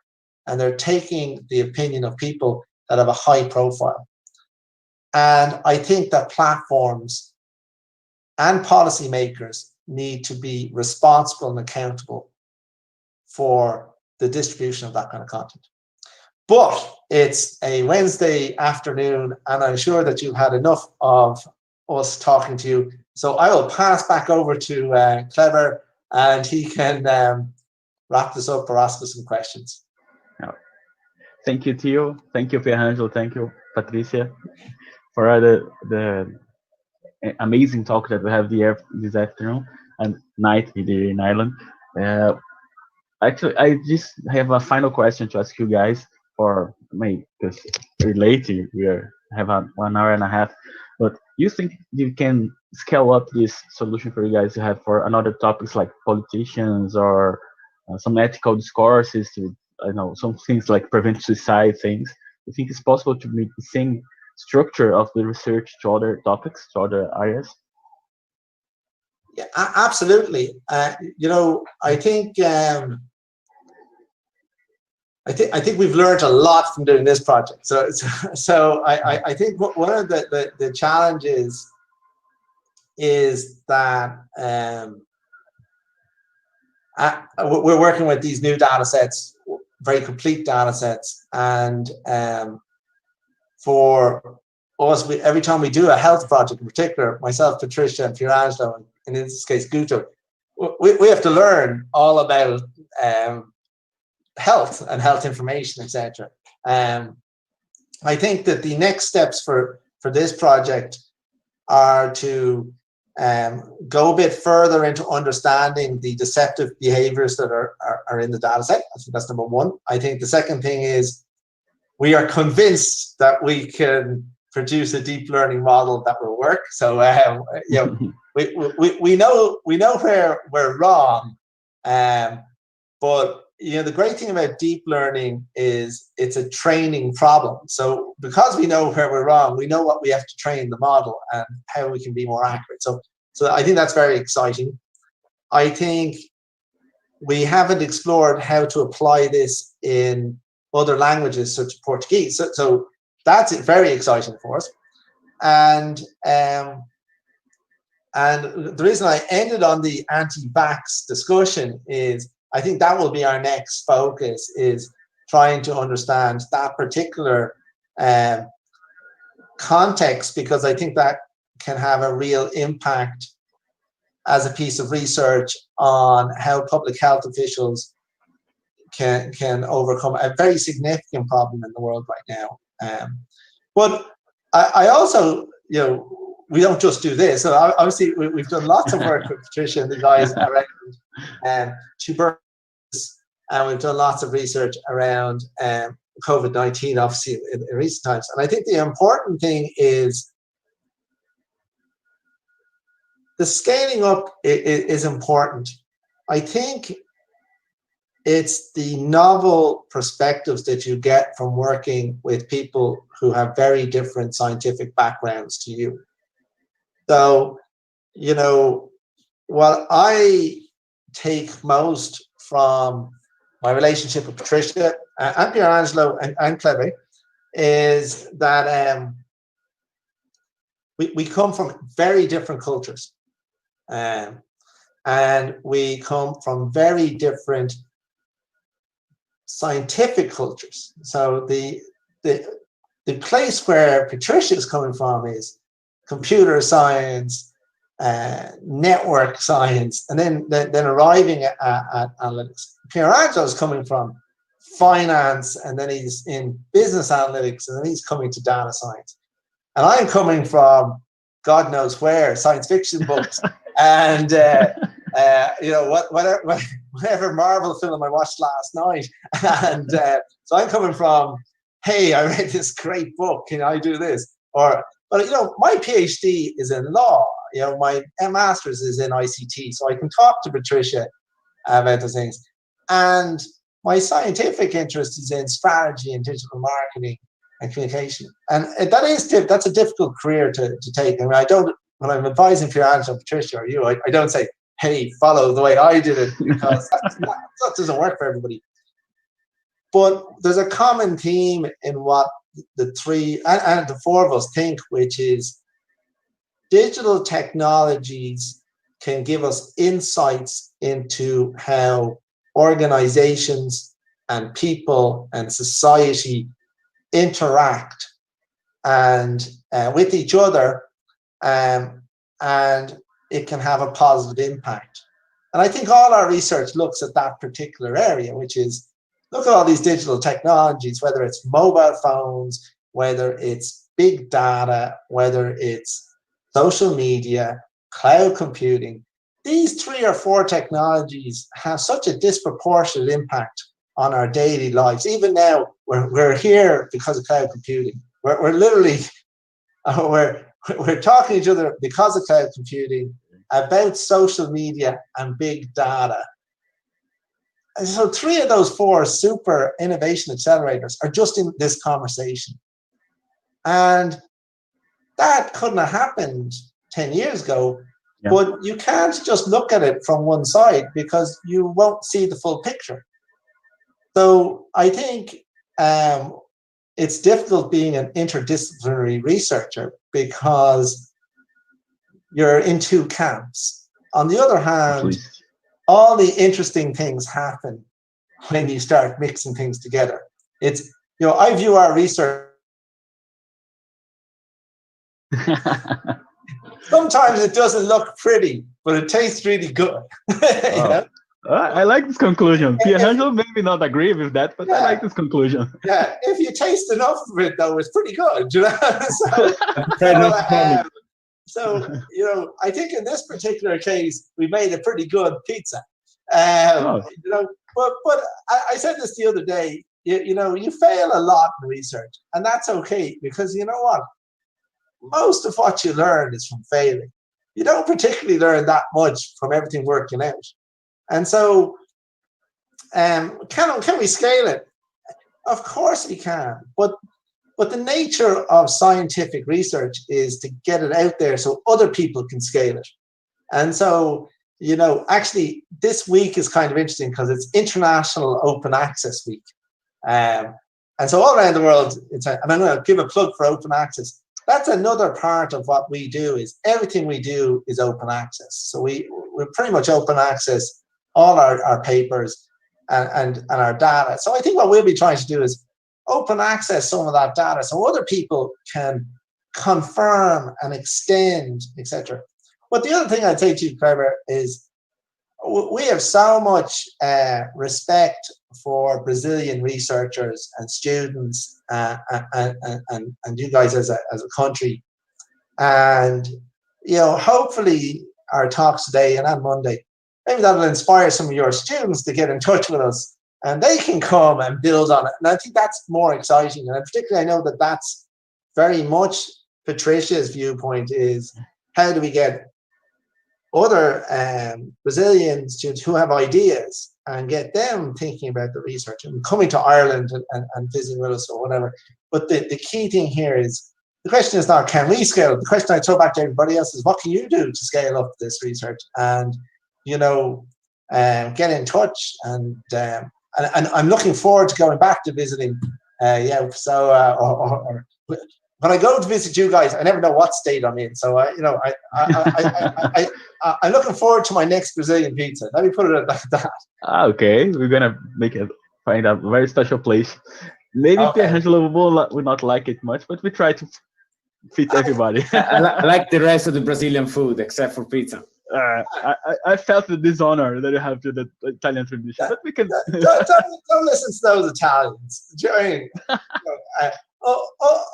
and they're taking the opinion of people that have a high profile. And I think that platforms and policymakers need to be responsible and accountable for the distribution of that kind of content. But it's a Wednesday afternoon, and I'm sure that you've had enough of us talking to you. So I will pass back over to Clever, and he can wrap this up or ask us some questions. Thank you, Theo. Thank you, Pierangelo. Thank you, Patricia, for the amazing talk that we have here this afternoon and night here in Ireland. Actually, I just have a final question to ask you guys, for me, because we're late. We have 1 hour and a half. But you think you can scale up this solution for you guys to have for another topics like politicians or some ethical discourses to, I know, some things like prevent suicide things? You think it's possible to make the same structure of the research to other topics, to other areas? Yeah, absolutely. You know, I think we've learned a lot from doing this project. So I think one of the challenges is that we're working with these new data sets, very complete data sets, and for us, every time we do a health project, in particular, myself, Patricia, and Pierangelo, and in this case, Guto, we have to learn all about health and health information, etc. I think that the next steps for this project are to go a bit further into understanding the deceptive behaviors that are in the data set. I think that's number one. I think the second thing is we are convinced that we can produce a deep learning model that will work. So you know, we know where we're wrong, but you know, the great thing about deep learning is it's a training problem. So because we know where we're wrong, we know what we have to train the model and how we can be more accurate. So I think that's very exciting. I think we haven't explored how to apply this in other languages such as Portuguese. So that's very exciting for us. And the reason I ended on the anti-vax discussion is I think that will be our next focus, is trying to understand that particular context, because I think that can have a real impact as a piece of research on how public health officials can overcome a very significant problem in the world right now. But I also, you know, we don't just do this. So obviously we've done lots of work with Patricia and the guys around tuberculosis, and we've done lots of research around COVID-19, obviously, in recent times. And I think the important thing is the scaling up is important. I think it's the novel perspectives that you get from working with people who have very different scientific backgrounds to you. So, you know, what I take most from my relationship with Patricia and Pierangelo and Cleve is that we come from very different cultures, and we come from very different scientific cultures. So the place where Patricia is coming from is computer science, network science, and then arriving at analytics. Pierangelo is coming from finance, and then he's in business analytics, and then he's coming to data science. And I'm coming from God knows where, science fiction books, and you know, whatever Marvel film I watched last night. And so I'm coming from, hey, I read this great book, can I do this? But you know, my PhD is in law. You know, my master's is in ICT, so I can talk to Patricia about those things. And my scientific interest is in strategy and digital marketing and communication. And that's a difficult career to take. I mean, when I'm advising Pierangelo, Patricia, or you, I don't say, hey, follow the way I did it, because that doesn't work for everybody. But there's a common theme in what the three and the four of us think, which is digital technologies can give us insights into how organizations and people and society interact and with each other, and it can have a positive impact. And I think all our research looks at that particular area, which is, look at all these digital technologies, whether it's mobile phones, whether it's big data, whether it's social media, cloud computing. These 3 or 4 technologies have such a disproportionate impact on our daily lives. Even now, we're here because of cloud computing. We're literally, we're talking to each other because of cloud computing, about social media and big data. And so 3 of those 4 super innovation accelerators are just in this conversation. And that couldn't have happened 10 years ago, yeah. But you can't just look at it from one side because you won't see the full picture. So I think it's difficult being an interdisciplinary researcher because you're in 2 camps. On the other hand, all the interesting things happen when you start mixing things together. It's, you know, I view our research. Sometimes it doesn't look pretty, but it tastes really good. You know? I like this conclusion. Pierangelo maybe not agree with that, but yeah. I like this conclusion. Yeah, if you taste enough of it, though, it's pretty good. You know? So, you know, I think in this particular case, we made a pretty good pizza. You know, but I said this the other day. You know, you fail a lot in research, and that's okay, because you know what? Most of what you learn is from failing. You don't particularly learn that much from everything working out. And so, can we scale it? Of course we can. But the nature of scientific research is to get it out there so other people can scale it. And so, you know, actually, this week is kind of interesting because it's International Open Access Week. And so all around the world, and I'm going to give a plug for open access. That's another part of what we do, is everything we do is open access. So we're pretty much open access all our papers and our data. So I think what we'll be trying to do is open access some of that data so other people can confirm and extend, etc. But the other thing I'd say to you, Trevor, is we have so much respect for Brazilian researchers and students and you guys as a country. And, you know, hopefully our talks today and on Monday, maybe that'll inspire some of your students to get in touch with us and they can come and build on it. And I think that's more exciting. And particularly, I know that that's very much Patricia's viewpoint, is how do we get other Brazilian students who have ideas and get them thinking about the research and coming to Ireland and visiting with us or whatever. But the key thing here is, the question is not, can we scale? The question I throw back to everybody else is, what can you do to scale up this research? And, you know, get in touch. And I'm looking forward to going back to visiting. When I go to visit you guys, I never know what state I'm in. So, you know, I'm looking forward to my next Brazilian pizza. Let me put it like that. Okay, we're gonna find a very special place. Maybe Pierangelo will not like it much, but we try to fit everybody. I like the rest of the Brazilian food except for pizza. I felt the dishonor that you have to the Italian tradition, but we can. Don't listen to those Italians. Do you know what I mean?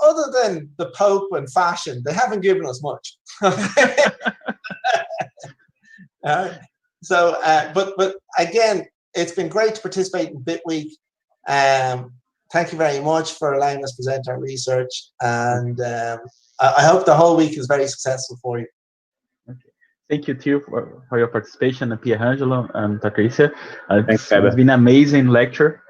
Other than the Pope and fashion, they haven't given us much. But again, it's been great to participate in Bit Week. Thank you very much for allowing us to present our research, and I hope the whole week is very successful for you. Thank you, Theo, for your participation, and Pierangelo and Patricia. It's been an amazing lecture.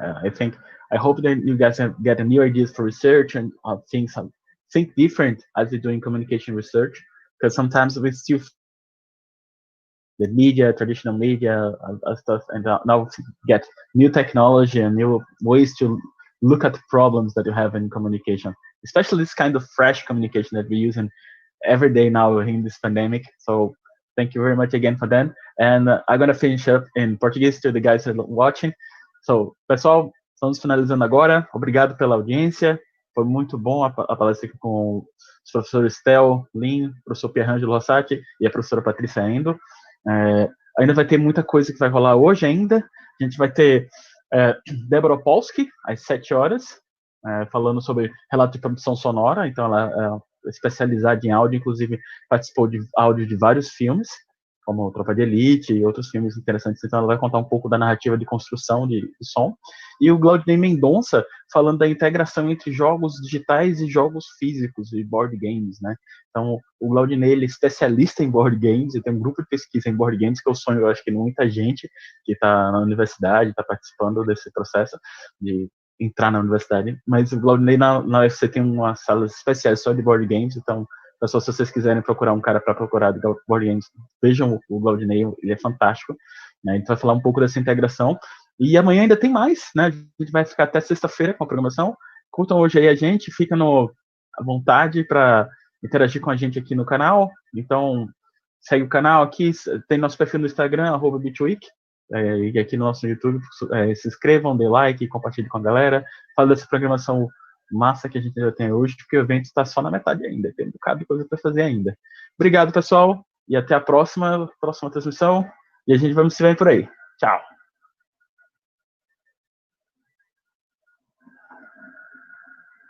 I hope that you guys get new ideas for research and think different as you're doing communication research, because sometimes we still the media, traditional media, stuff, and now get new technology and new ways to look at problems that you have in communication, especially this kind of fresh communication that we're using every day now in this pandemic. So thank you very much again for that. And I'm going to finish up in Portuguese to the guys that are watching. So, pessoal, estamos finalizando agora. Obrigado pela audiência. Foi muito bom a palestra aqui com os professores Theo Lynn, o professor Pierangelo Rosati e a professora Patricia Endo. Ainda vai ter muita coisa que vai rolar hoje ainda. A gente vai ter Débora Opolski, às 7 horas, falando sobre relato de produção sonora. Então, ela é especializada em áudio, inclusive participou de áudio de vários filmes, como Tropa de Elite e outros filmes interessantes. Então, ela vai contar um pouco da narrativa de construção de som. E o Glaudinei Mendonça falando da integração entre jogos digitais e jogos físicos e board games, né? Então, o Glaudinei, ele é especialista em board games, e tem um grupo de pesquisa em board games, que é o sonho, eu acho que muita gente que está na universidade, está participando desse processo de entrar na universidade. Mas o Glaudinei na UFC tem umas salas especiais só de board games, então, pessoal, se vocês quiserem procurar um cara para procurar de board games, vejam o Glaudinei, ele é fantástico, né? A gente vai falar um pouco dessa integração. E amanhã ainda tem mais, né? A gente vai ficar até sexta-feira com a programação. Curtam hoje aí a gente, fica à vontade para interagir com a gente aqui no canal. Então, segue o canal aqui, tem nosso perfil no Instagram, @bitweek, e aqui no nosso YouTube, se inscrevam, dê like, compartilhe com a galera. Fala dessa programação massa que a gente ainda tem hoje, porque o evento está só na metade ainda, tem um bocado de coisa para fazer ainda. Obrigado, pessoal, e até a próxima transmissão, e a gente vai se ver por aí. Tchau!